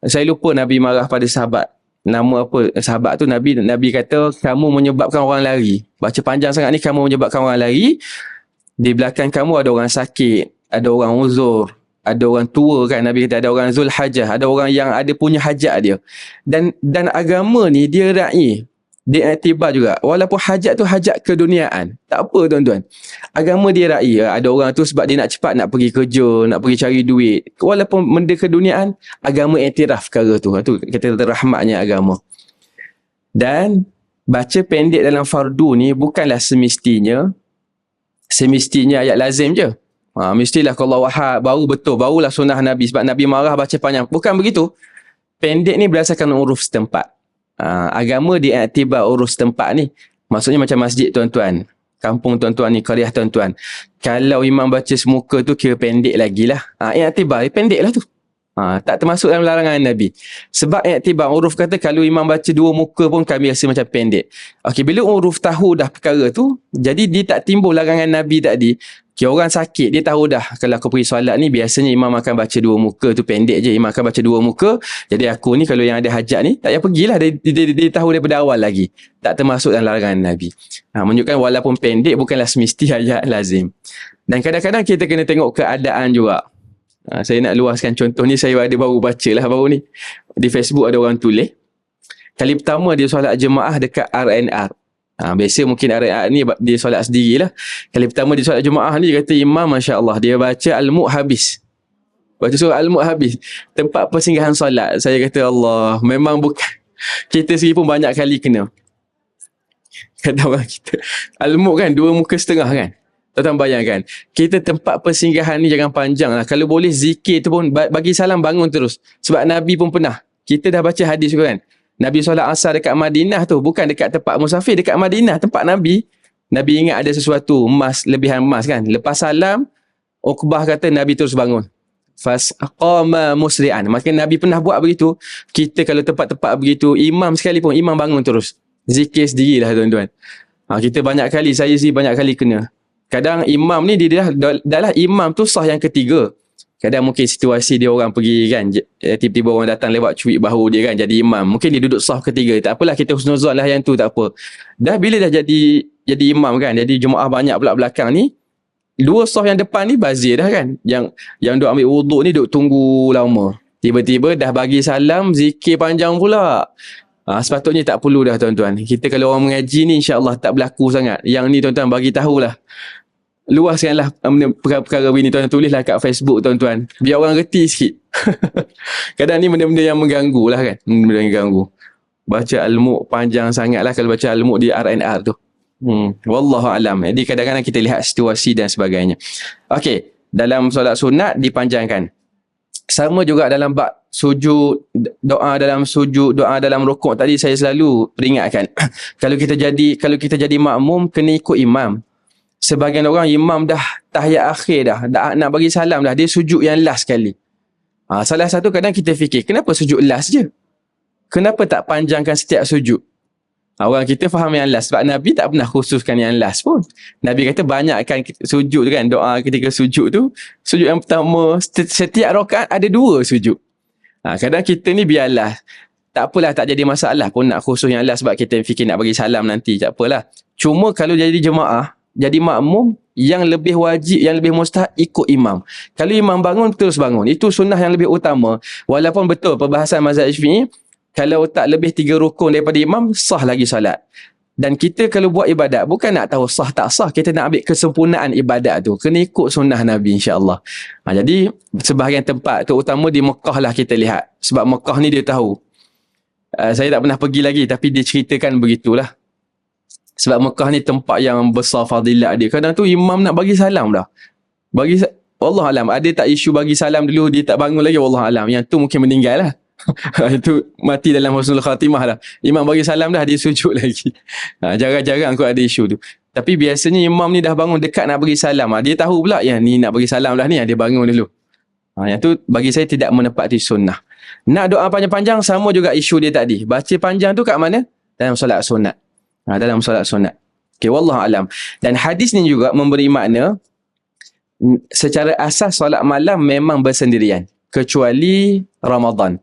Saya lupa Nabi marah pada sahabat. Nama apa sahabat tu, Nabi kata kamu menyebabkan orang lari. Baca panjang sangat ni, kamu menyebabkan orang lari. Di belakang kamu ada orang sakit, ada orang uzur, ada orang tua kan. Nabi kata ada orang zul hajah, ada orang yang ada punya hajat dia. Dan agama ni dia ra'i, dia iktibar juga. Walaupun hajat tu hajat keduniaan, tak apa tuan-tuan. Agama dia ra'i. Ada orang tu sebab dia nak cepat nak pergi kerja, nak pergi cari duit. Walaupun benda keduniaan, agama iktiraf perkara tu. Itu kata rahmatnya agama. Dan baca pendek dalam fardu ni bukanlah semestinya ayat lazim je. Mestilah kalau wahab baru betul, barulah sunnah Nabi. Sebab Nabi marah baca panjang. Bukan begitu. Pendek ni berdasarkan uruf setempat. Agama diiktibar uruf setempat ni. Maksudnya macam masjid tuan-tuan, kampung tuan-tuan ni, qaryah tuan-tuan. Kalau imam baca semuka tu kira pendek lagi lah. Iktibar pendek lah tu. Tak termasuk dalam larangan Nabi. Sebab iktibar uruf kata kalau imam baca dua muka pun kami rasa macam pendek. Okey, bila uruf tahu dah perkara tu, jadi dia tak timbul larangan Nabi tadi. Okay, orang sakit, dia tahu dah kalau aku pergi solat ni biasanya imam akan baca dua muka tu, pendek je imam akan baca dua muka. Jadi aku ni kalau yang ada hajat ni tak payah pergilah, dia tahu daripada awal lagi. Tak termasuk dalam larangan Nabi. Menunjukkan walaupun pendek bukanlah semestinya ayat lazim. Dan kadang-kadang kita kena tengok keadaan juga. Saya nak luaskan contoh ni, saya ada baru baca lah baru ni. Di Facebook ada orang tulis. Kali pertama dia solat jemaah dekat RNR. Biasa mungkin RNR ni dia solat sendirilah. Kali pertama dia solat jemaah ni, dia kata imam Masya Allah dia baca Al-Mulk habis. Baca surah Al-Mulk habis. Tempat persinggahan solat. Saya kata Allah, memang bukan. Kita sendiri pun banyak kali kena. Kata orang kita. Al-Mulk kan 2 muka setengah kan. Tuan-tuan bayangkan. Kita tempat persinggahan ni jangan panjang lah. Kalau boleh zikir tu pun bagi salam bangun terus. Sebab Nabi pun pernah. Kita dah baca hadis juga kan. Nabi solat asar dekat Madinah tu. Bukan dekat tempat musafir. Dekat Madinah. Tempat Nabi. Nabi ingat ada sesuatu. Lebihan emas kan. Lepas salam. Uqbah kata Nabi terus bangun. Fasqama musri'an. Maka Nabi pernah buat begitu. Kita kalau tempat-tempat begitu. Imam sekalipun. Imam bangun terus. Zikir sendirilah tuan-tuan. Kita banyak kali. Saya sih banyak kali kena. Kadang imam ni dia dah imam tu sah yang ketiga. Kadang mungkin situasi dia orang pergi kan, tiba-tiba orang datang lewat cubit bahu dia kan, jadi imam. Mungkin dia duduk saf ketiga. Tak apalah, kita husnuzon lah yang tu, tak apa. Dah bila dah jadi imam kan, jadi jemaah banyak pula belakang ni, 2 saf yang depan ni bazir dah kan. Yang duk ambil wuduk ni duk tunggu lama. Tiba-tiba dah bagi salam, zikir panjang pula. Sepatutnya tak perlu dah tuan-tuan. Kita kalau orang mengaji ni insya-Allah tak berlaku sangat. Yang ni tuan-tuan bagi tahulah. Luaskanlah perkara-perkara ini, tuan-tuan tulislah kat Facebook tuan-tuan. Biar orang reti sikit. Kadang ni benda-benda yang mengganggu lah kan. Benda yang mengganggu. Baca Al-Mulk panjang sangat lah kalau baca Al-Mulk di RNR tu. Wallahualam. Jadi kadang-kadang kita lihat situasi dan sebagainya. Okey. Dalam solat sunat dipanjangkan. Sama juga dalam bab sujud, doa dalam sujud, doa dalam rukuk tadi saya selalu peringatkan. Kalau kita jadi makmum kena ikut imam. Sebahagian orang imam dah tahiyat akhir dah nak bagi salam dah, dia sujud yang last sekali. Salah satu kadang kita fikir, kenapa sujud last je? Kenapa tak panjangkan setiap sujud? Orang kita faham yang last sebab Nabi tak pernah khususkan yang last pun. Nabi kata banyakkan sujud tu kan, doa ketika sujud tu. Sujud yang pertama, setiap rakaat ada 2 sujud. Kadang kita ni biarlah. Tak apalah, tak jadi masalah pun nak khusus yang last sebab kita fikir nak bagi salam nanti. Tak apalah. Cuma kalau jadi jemaah, jadi makmum, yang lebih wajib, yang lebih mustahak ikut imam. Kalau imam bangun, terus bangun. Itu sunnah yang lebih utama. Walaupun betul perbahasan mazhab Syafi'i, kalau tak lebih 3 rukun daripada imam, sah lagi salat. Dan kita kalau buat ibadat, bukan nak tahu sah tak sah, kita nak ambil kesempurnaan ibadat tu. Kena ikut sunnah Nabi insya-Allah. Jadi sebahagian tempat terutama di Mekah lah kita lihat. Sebab Mekah ni dia tahu. Saya tak pernah pergi lagi tapi dia ceritakan begitulah. Sebab Mekah ni tempat yang besar fadilat dia. Kadang tu imam nak bagi salam dah. Wallahualam, ada tak isu bagi salam dulu dia tak bangun lagi, wallahualam. Yang tu mungkin meninggal lah. Itu mati dalam husnul khatimah lah. Imam bagi salam dah, dia sujud lagi. Jarang-jarang kot ada isu tu. Tapi biasanya imam ni dah bangun dekat nak bagi salam. Dia tahu pula yang ni nak bagi salam dah ni, dia bangun dulu. Yang tu bagi saya tidak menepati sunnah. Nak doa panjang-panjang sama juga isu dia tadi. Baca panjang tu kat mana? Dalam solat sunat. Dalam solat sunat. Okay, wallahualam. Dan hadis ni juga memberi makna secara asas solat malam memang bersendirian. Kecuali Ramadan.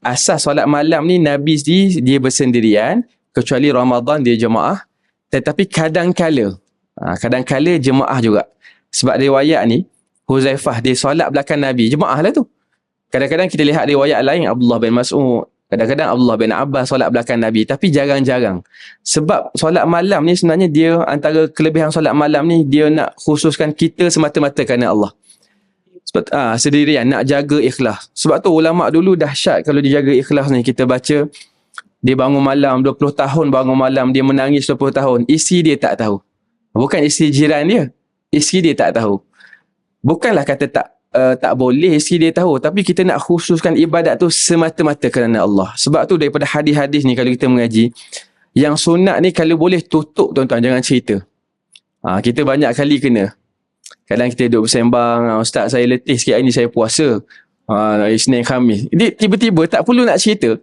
Asas solat malam ni Nabi sendiri dia bersendirian. Kecuali Ramadan dia jemaah. Tetapi kadang-kala jemaah juga. Sebab riwayat ni, Huzaifah dia solat belakang Nabi. Jemaah lah tu. Kadang-kadang kita lihat riwayat lain, Abdullah bin Mas'ud. Kadang-kadang Abdullah bin Abbas solat belakang Nabi. Tapi jarang-jarang. Sebab solat malam ni sebenarnya dia, antara kelebihan solat malam ni, dia nak khususkan kita semata-mata kerana Allah. Sebab sendirian, nak jaga ikhlas. Sebab tu ulama' dulu dahsyat kalau dia jaga ikhlas ni. Kita baca, dia bangun malam 20 tahun, bangun malam, dia menangis 20 tahun. Isteri dia tak tahu. Bukan isteri jiran dia. Isteri dia tak tahu. Bukanlah kata tak boleh isteri dia tahu, tapi kita nak khususkan ibadat tu semata-mata kerana Allah. Sebab tu daripada hadis-hadis ni kalau kita mengaji, yang sunat ni kalau boleh tutup tuan-tuan, jangan cerita. Kita banyak kali kena. Kadang kita duduk bersembang, ustaz saya letih sikit hari ni saya puasa. Isnin Khamis. Dia tiba-tiba tak perlu nak cerita.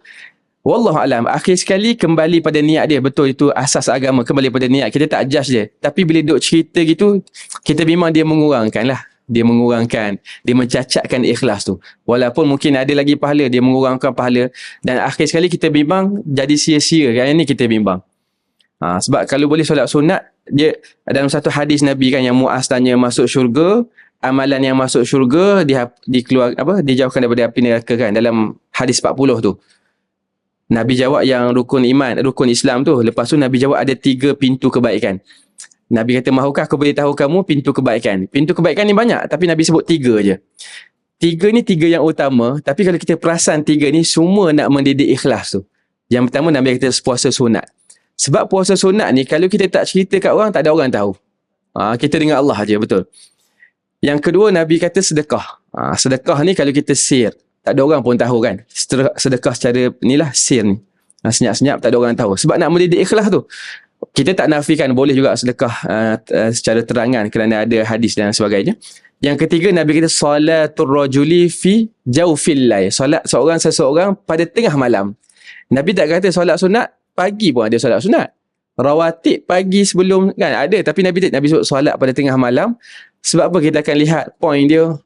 Wallahualam, akhir sekali kembali pada niat dia. Betul, itu asas agama, kembali pada niat. Kita tak judge dia. Tapi bila duk cerita gitu, kita memang dia mengurangkan lah. Dia mengurangkan, dia mencacatkan ikhlas tu. Walaupun mungkin ada lagi pahala, dia mengurangkan pahala. Dan akhir sekali kita bimbang, jadi sia-sia. Yang ini kita bimbang. Sebab kalau boleh solat sunat, dia dalam satu hadis Nabi kan, yang Muaz tanya masuk syurga, amalan yang masuk syurga dikeluar dijauhkan daripada api neraka kan, dalam hadis 40 tu. Nabi jawab yang rukun iman, rukun Islam tu. Lepas tu Nabi jawab ada 3 pintu kebaikan. Nabi kata, mahukah aku beritahu kamu pintu kebaikan? Pintu kebaikan ni banyak, tapi Nabi sebut 3 je. 3 ni 3 yang utama, tapi kalau kita perasan 3 ni semua nak mendidik ikhlas tu. Yang pertama Nabi kata puasa sunat. Sebab puasa sunat ni kalau kita tak cerita kat orang, tak ada orang tahu. Kita dengan Allah aja, betul. Yang kedua Nabi kata sedekah. Sedekah ni kalau kita share, tak ada orang pun tahu kan. Sedekah secara inilah sir ni. Senyap-senyap tak ada orang tahu. Sebab nak mendidik ikhlas tu. Kita tak nafikan boleh juga sedekah secara terangan kerana ada hadis dan sebagainya. Yang ketiga Nabi kata salatul rajuli fi jawfil lail. Solat seseorang pada tengah malam. Nabi tak kata solat sunat pagi pun ada solat sunat. Rawatib pagi sebelum kan ada, tapi Nabi sebut solat pada tengah malam. Sebab apa? Kita akan lihat point dia,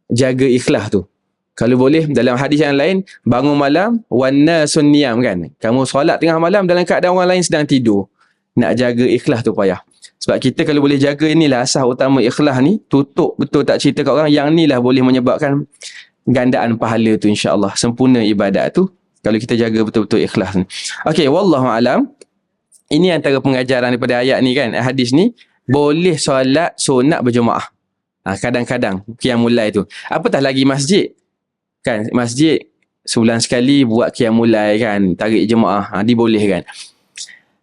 jaga ikhlas tu. Kalau boleh dalam hadis yang lain, bangun malam wanna sunniyam kan. Kamu solat tengah malam dalam keadaan orang lain sedang tidur. Nak jaga ikhlas tu payah. Sebab kita kalau boleh jaga, inilah asas utama ikhlas ni, tutup betul tak cerita kat orang, yang inilah boleh menyebabkan gandaan pahala tu insya-Allah, sempurna ibadat tu kalau kita jaga betul-betul ikhlas ni. Okey, wallahu alam. Ini antara pengajaran daripada ayat ni kan, hadis ni, boleh solat sunat berjemaah. Kadang-kadang qiyamul lail tu. Apatah lagi masjid. Kan, masjid sebulan sekali buat qiyamul lail kan, tarik jemaah, dibolehkan.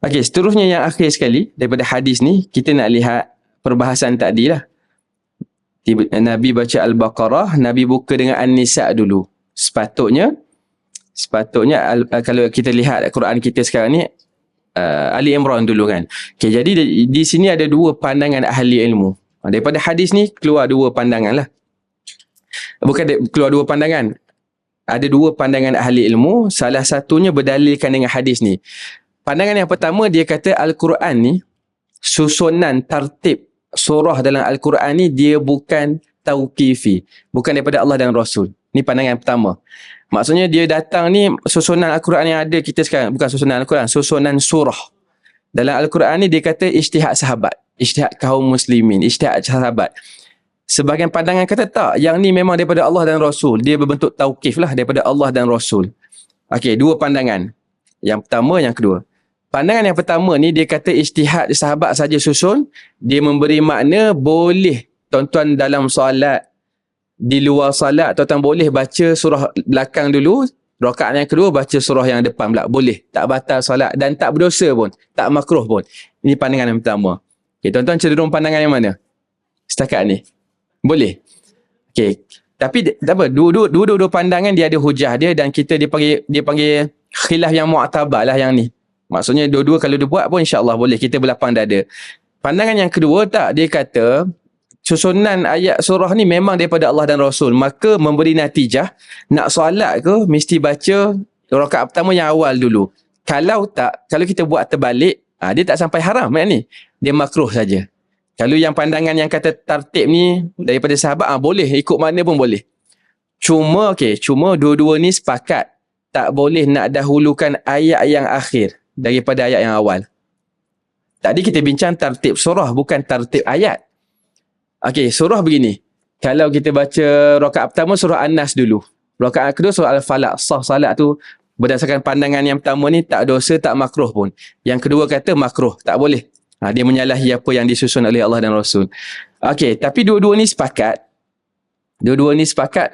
Okey, seterusnya yang akhir sekali daripada hadis ni, kita nak lihat perbahasan tadi lah. Nabi baca Al-Baqarah, Nabi buka dengan An-Nisa dulu. Sepatutnya kalau kita lihat Quran kita sekarang ni, Ali Imran dulu kan. Okey, jadi di sini ada 2 pandangan ahli ilmu. Daripada hadis ni keluar 2 pandangan lah. Bukan keluar 2 pandangan. Ada 2 pandangan ahli ilmu. Salah satunya berdalilkan dengan hadis ni. Pandangan yang pertama, dia kata Al-Quran ni, susunan tartib surah dalam Al-Quran ni, dia bukan tauqifi. Bukan daripada Allah dan Rasul. Ni pandangan yang pertama. Maksudnya dia datang ni, susunan Al-Quran yang ada kita sekarang. Bukan susunan Al-Quran, susunan surah. Dalam Al-Quran ni dia kata ijtihad sahabat. Ijtihad kaum muslimin. Ijtihad sahabat. Sebahagian pandangan kata tak, yang ni memang daripada Allah dan Rasul. Dia berbentuk tauqif lah daripada Allah dan Rasul. Okey, 2 pandangan. Yang pertama, yang kedua. Pandangan yang pertama ni dia kata ijtihad sahabat saja susun. Dia memberi makna boleh tuan-tuan dalam solat, di luar solat tuan-tuan boleh baca surah belakang dulu, rakaat yang kedua baca surah yang depan pula. Boleh, tak batal solat dan tak berdosa pun, tak makruh pun. Ini pandangan yang pertama. Okey, tuan-tuan cenderung pandangan yang mana setakat ni? Boleh. Okey. Tapi tak apa, dua pandangan dia ada hujah dia, dan kita dia panggil khilaf yang mu'tabar lah yang ni. Maksudnya dua-dua kalau dia buat pun insya-Allah boleh, kita berlapang dada. Pandangan yang kedua tak, dia kata susunan ayat surah ni memang daripada Allah dan Rasul, maka memberi natijah nak solat ke mesti baca rakaat pertama yang awal dulu. Kalau kita buat terbalik, dia tak sampai haram kan ni. Dia makruh saja. Kalau yang pandangan yang kata tartib ni daripada sahabat, boleh ikut mana pun boleh. Cuma dua-dua ni sepakat tak boleh nak dahulukan ayat yang akhir daripada ayat yang awal. Tadi kita bincang tartib surah, bukan tartib ayat. Okey, surah begini. Kalau kita baca rakaat pertama surah An-Nas dulu. Rakaat kedua surah Al-Falaq. Sah salat tu berdasarkan pandangan yang pertama ni tak dosa, tak makruh pun. Yang kedua kata makruh, tak boleh. Dia menyalahi apa yang disusun oleh Allah dan Rasul. Okey, tapi dua-dua ni sepakat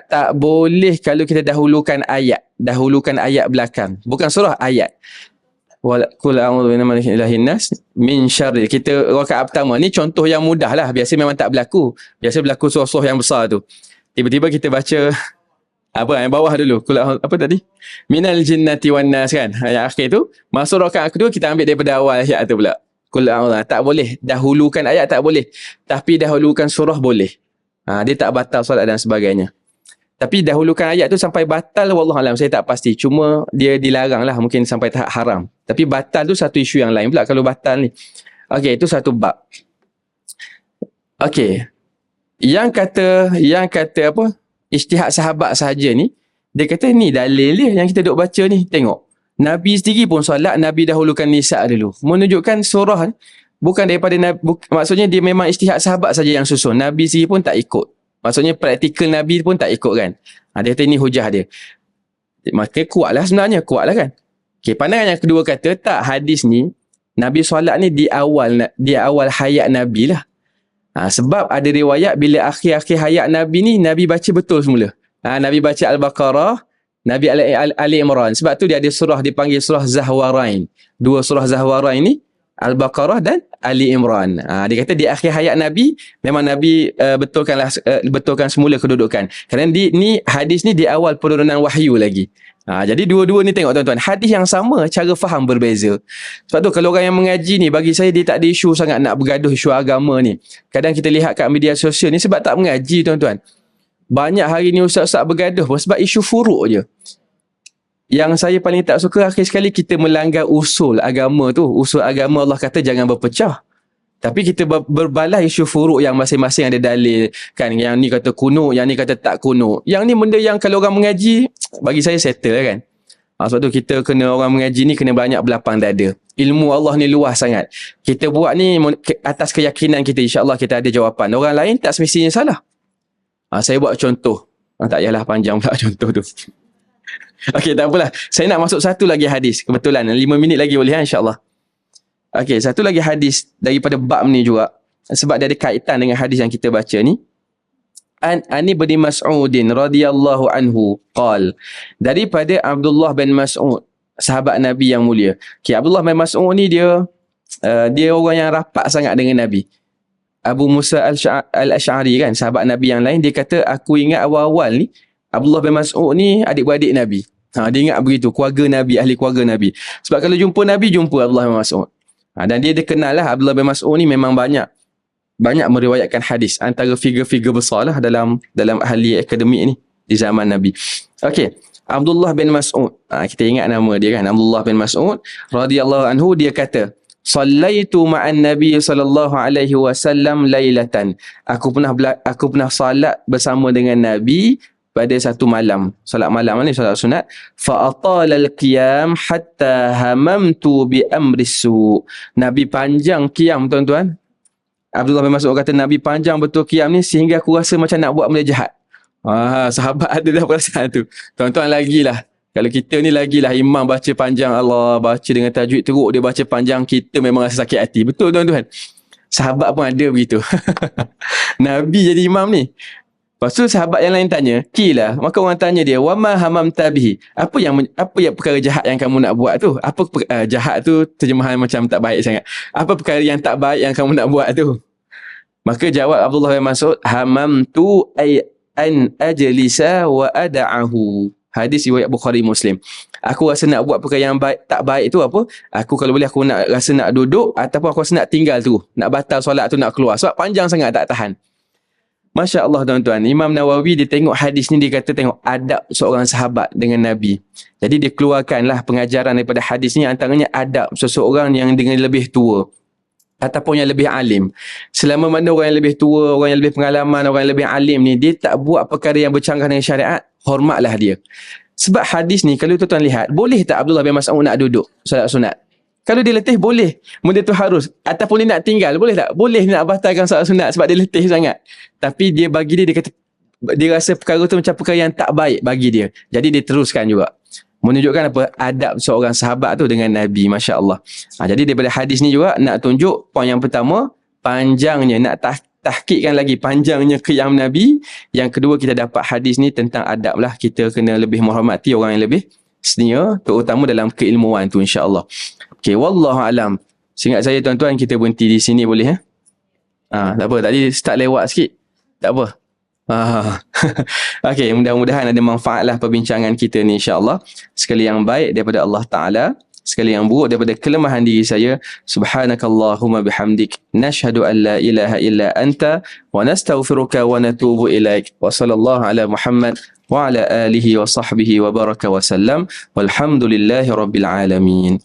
tak boleh kalau kita dahulukan ayat belakang. Bukan surah, ayat. Qul a'udzu billahi nas min syarri. Kita rakaat pertama ni contoh yang mudah lah. Biasa memang tak berlaku. Biasa berlaku surah-surah yang besar tu. Tiba-tiba kita baca yang bawah dulu. Qul apa tadi? Minal jinnati wan nas kan. Yang akhir tu. Masuk rakaat kedua kita ambil daripada awal ayat tu pula. Qul a'udzu. Tak boleh. Dahulukan ayat tak boleh. Tapi dahulukan surah boleh. Dia tak batal solat dan sebagainya. Tapi dahulukan ayat tu sampai batal, wallahualam, saya tak pasti. Cuma dia dilarang lah, mungkin sampai tahap haram. Tapi batal tu satu isu yang lain pula kalau batal ni. Okey, itu satu bab. Okey. Yang kata apa? Ijtihad sahabat sahaja ni, dia kata ni dalil dia yang kita duk baca ni. Tengok. Nabi sendiri pun solat, Nabi dahulukan nisa dulu. Menunjukkan surah ni bukan daripada Nabi, maksudnya dia memang ijtihad sahabat saja yang susun. Nabi sendiri pun tak ikut. Maksudnya praktikal Nabi pun tak ikut kan. Dia kata ini hujah dia. Maka kuatlah sebenarnya. Kuatlah kan. Okay, pandangan yang kedua kata tak, hadis ni Nabi solat ni di awal hayat Nabi lah. Sebab ada riwayat bila akhir-akhir hayat Nabi ni, Nabi baca betul semula. Nabi baca Al-Baqarah, Nabi Ali Imran. Sebab tu dia ada surah dipanggil surah Zahwarain. Dua surah Zahwarain ni Al-Baqarah dan Ali Imran. Dia kata di akhir hayat Nabi memang Nabi betulkan semula kedudukan. Kerana ni hadis ni di awal penurunan wahyu lagi. Jadi dua-dua ni tengok tuan-tuan, hadis yang sama, cara faham berbeza. Sebab tu kalau orang yang mengaji ni, bagi saya dia tak ada isu sangat nak bergaduh isu agama ni. Kadang kita lihat kat media sosial ni sebab tak mengaji tuan-tuan. Banyak hari ni ustaz-ustaz bergaduh sebab isu furuk je. Yang saya paling tak suka, akhir sekali kita melanggar usul agama tu. Usul agama Allah kata jangan berpecah. Tapi kita berbalah isu furuk yang masing-masing ada dalil. Kan, yang ni kata kunut, yang ni kata tak kunut. Yang ni benda yang kalau orang mengaji, bagi saya settle kan. Sebab tu kita kena, orang mengaji ni kena banyak berlapang dada. Ilmu Allah ni luas sangat. Kita buat ni atas keyakinan kita, insya-Allah kita ada jawapan. Orang lain tak semestinya salah. Saya buat contoh. Tak payahlah panjang pula contoh tu. Okey, tak apalah. Saya nak masuk satu lagi hadis. Kebetulan 5 minit lagi boleh insya-Allah. Okey, satu lagi hadis daripada bab ni juga. Sebab dia ada kaitan dengan hadis yang kita baca ni. Ani bin Mas'udin radhiyallahu anhu qal. Daripada Abdullah bin Mas'ud, sahabat Nabi yang mulia. Okey, Abdullah bin Mas'ud ni dia orang yang rapat sangat dengan Nabi. Abu Musa al-Ash'ari kan, sahabat Nabi yang lain, dia kata aku ingat awal-awal ni Abdullah bin Mas'ud ni adik-beradik Nabi. Dia ingat begitu, keluarga Nabi, ahli keluarga Nabi. Sebab kalau jumpa Nabi, jumpa Abdullah bin Mas'ud. Dan dia dikenal lah, Abdullah bin Mas'ud ni memang banyak meriwayatkan hadis. Antara figure-figure besar lah dalam ahli akademik ni di zaman Nabi. Okey, Abdullah bin Mas'ud. Kita ingat nama dia kan, Abdullah bin Mas'ud radhiyallahu anhu, dia kata, Sallaitu ma'an Nabi sallallahu alaihi wasallam lailatan. Aku pernah salat bersama dengan Nabi pada satu malam. Salat malam ni salat sunat. Fa atala al-qiyam hatta hamamtu bi amri su. Nabi panjang qiyam tuan-tuan. Abdullah bin Mas'ud kata Nabi panjang betul qiyam ni sehingga aku rasa macam nak buat benda jahat. Sahabat ada dah perasaan tu. Tuan-tuan lagilah. Kalau kita ni lagilah imam baca panjang, Allah baca dengan tajwid teruk, dia baca panjang, kita memang rasa sakit hati. Betul tuan-tuan? Sahabat pun ada begitu. Nabi jadi imam ni. Lepas tu sahabat yang lain tanya, Kila. Maka orang tanya dia, wa ma hamamta bihi. Apa yang perkara jahat yang kamu nak buat tu? Apa jahat tu terjemahan macam tak baik sangat. Apa perkara yang tak baik yang kamu nak buat tu? Maka jawab Abdullah bin Mas'ud, hamamtu ay an ajlisa wa ada'ahu. Hadis riwayat Bukhari Muslim. Aku rasa nak buat perkara yang baik, tak baik tu apa? Aku kalau boleh aku nak rasa nak duduk ataupun aku rasa nak tinggal tu. Nak batal solat tu, nak keluar. Sebab panjang sangat tak tahan. Masya Allah tuan-tuan, Imam Nawawi dia tengok hadis ni, dia kata tengok adab seorang sahabat dengan Nabi. Jadi dia keluarkanlah pengajaran daripada hadis ni, antaranya adab seseorang yang dengan lebih tua ataupun yang lebih alim. Selama mana orang yang lebih tua, orang yang lebih pengalaman, orang yang lebih alim ni, dia tak buat perkara yang bercanggah dengan syariat, hormatlah dia. Sebab hadis ni kalau tuan-tuan lihat, boleh tak Abdullah bin Mas'ud nak duduk solat sunat? Kalau dia letih, boleh. Benda tu harus. Ataupun dia nak tinggal, boleh tak? Boleh dia nak batalkan solat sunat sebab dia letih sangat. Tapi dia bagi dia kata, dia rasa perkara tu macam perkara yang tak baik bagi dia. Jadi dia teruskan juga. Menunjukkan apa? Adab seorang sahabat tu dengan Nabi. Masya Allah. Jadi daripada hadis ni juga, nak tunjuk poin yang pertama, panjangnya, nak tahkikkan lagi panjangnya qiyam Nabi. Yang kedua, kita dapat hadis ni tentang adab lah. Kita kena lebih menghormati orang yang lebih senior, terutama dalam keilmuan tu insya-Allah. Okey, wallahu alam. Seingat saya tuan-tuan, kita berhenti di sini boleh tak apa, tadi start lewat sikit. Tak apa. Okey, mudah-mudahan ada manfaat lah perbincangan kita ni insya-Allah. Sekali yang baik daripada Allah Taala, sekali yang buruk daripada kelemahan diri saya. Subhanakallahumma bihamdik, nashhadu an la ilaha illa anta, wa nastaghfiruka wa natubu ilaik. Wa sallallahu ala Muhammad wa ala alihi wa sahbihi wa baraka wa sallam walhamdulillahi rabbil alamin.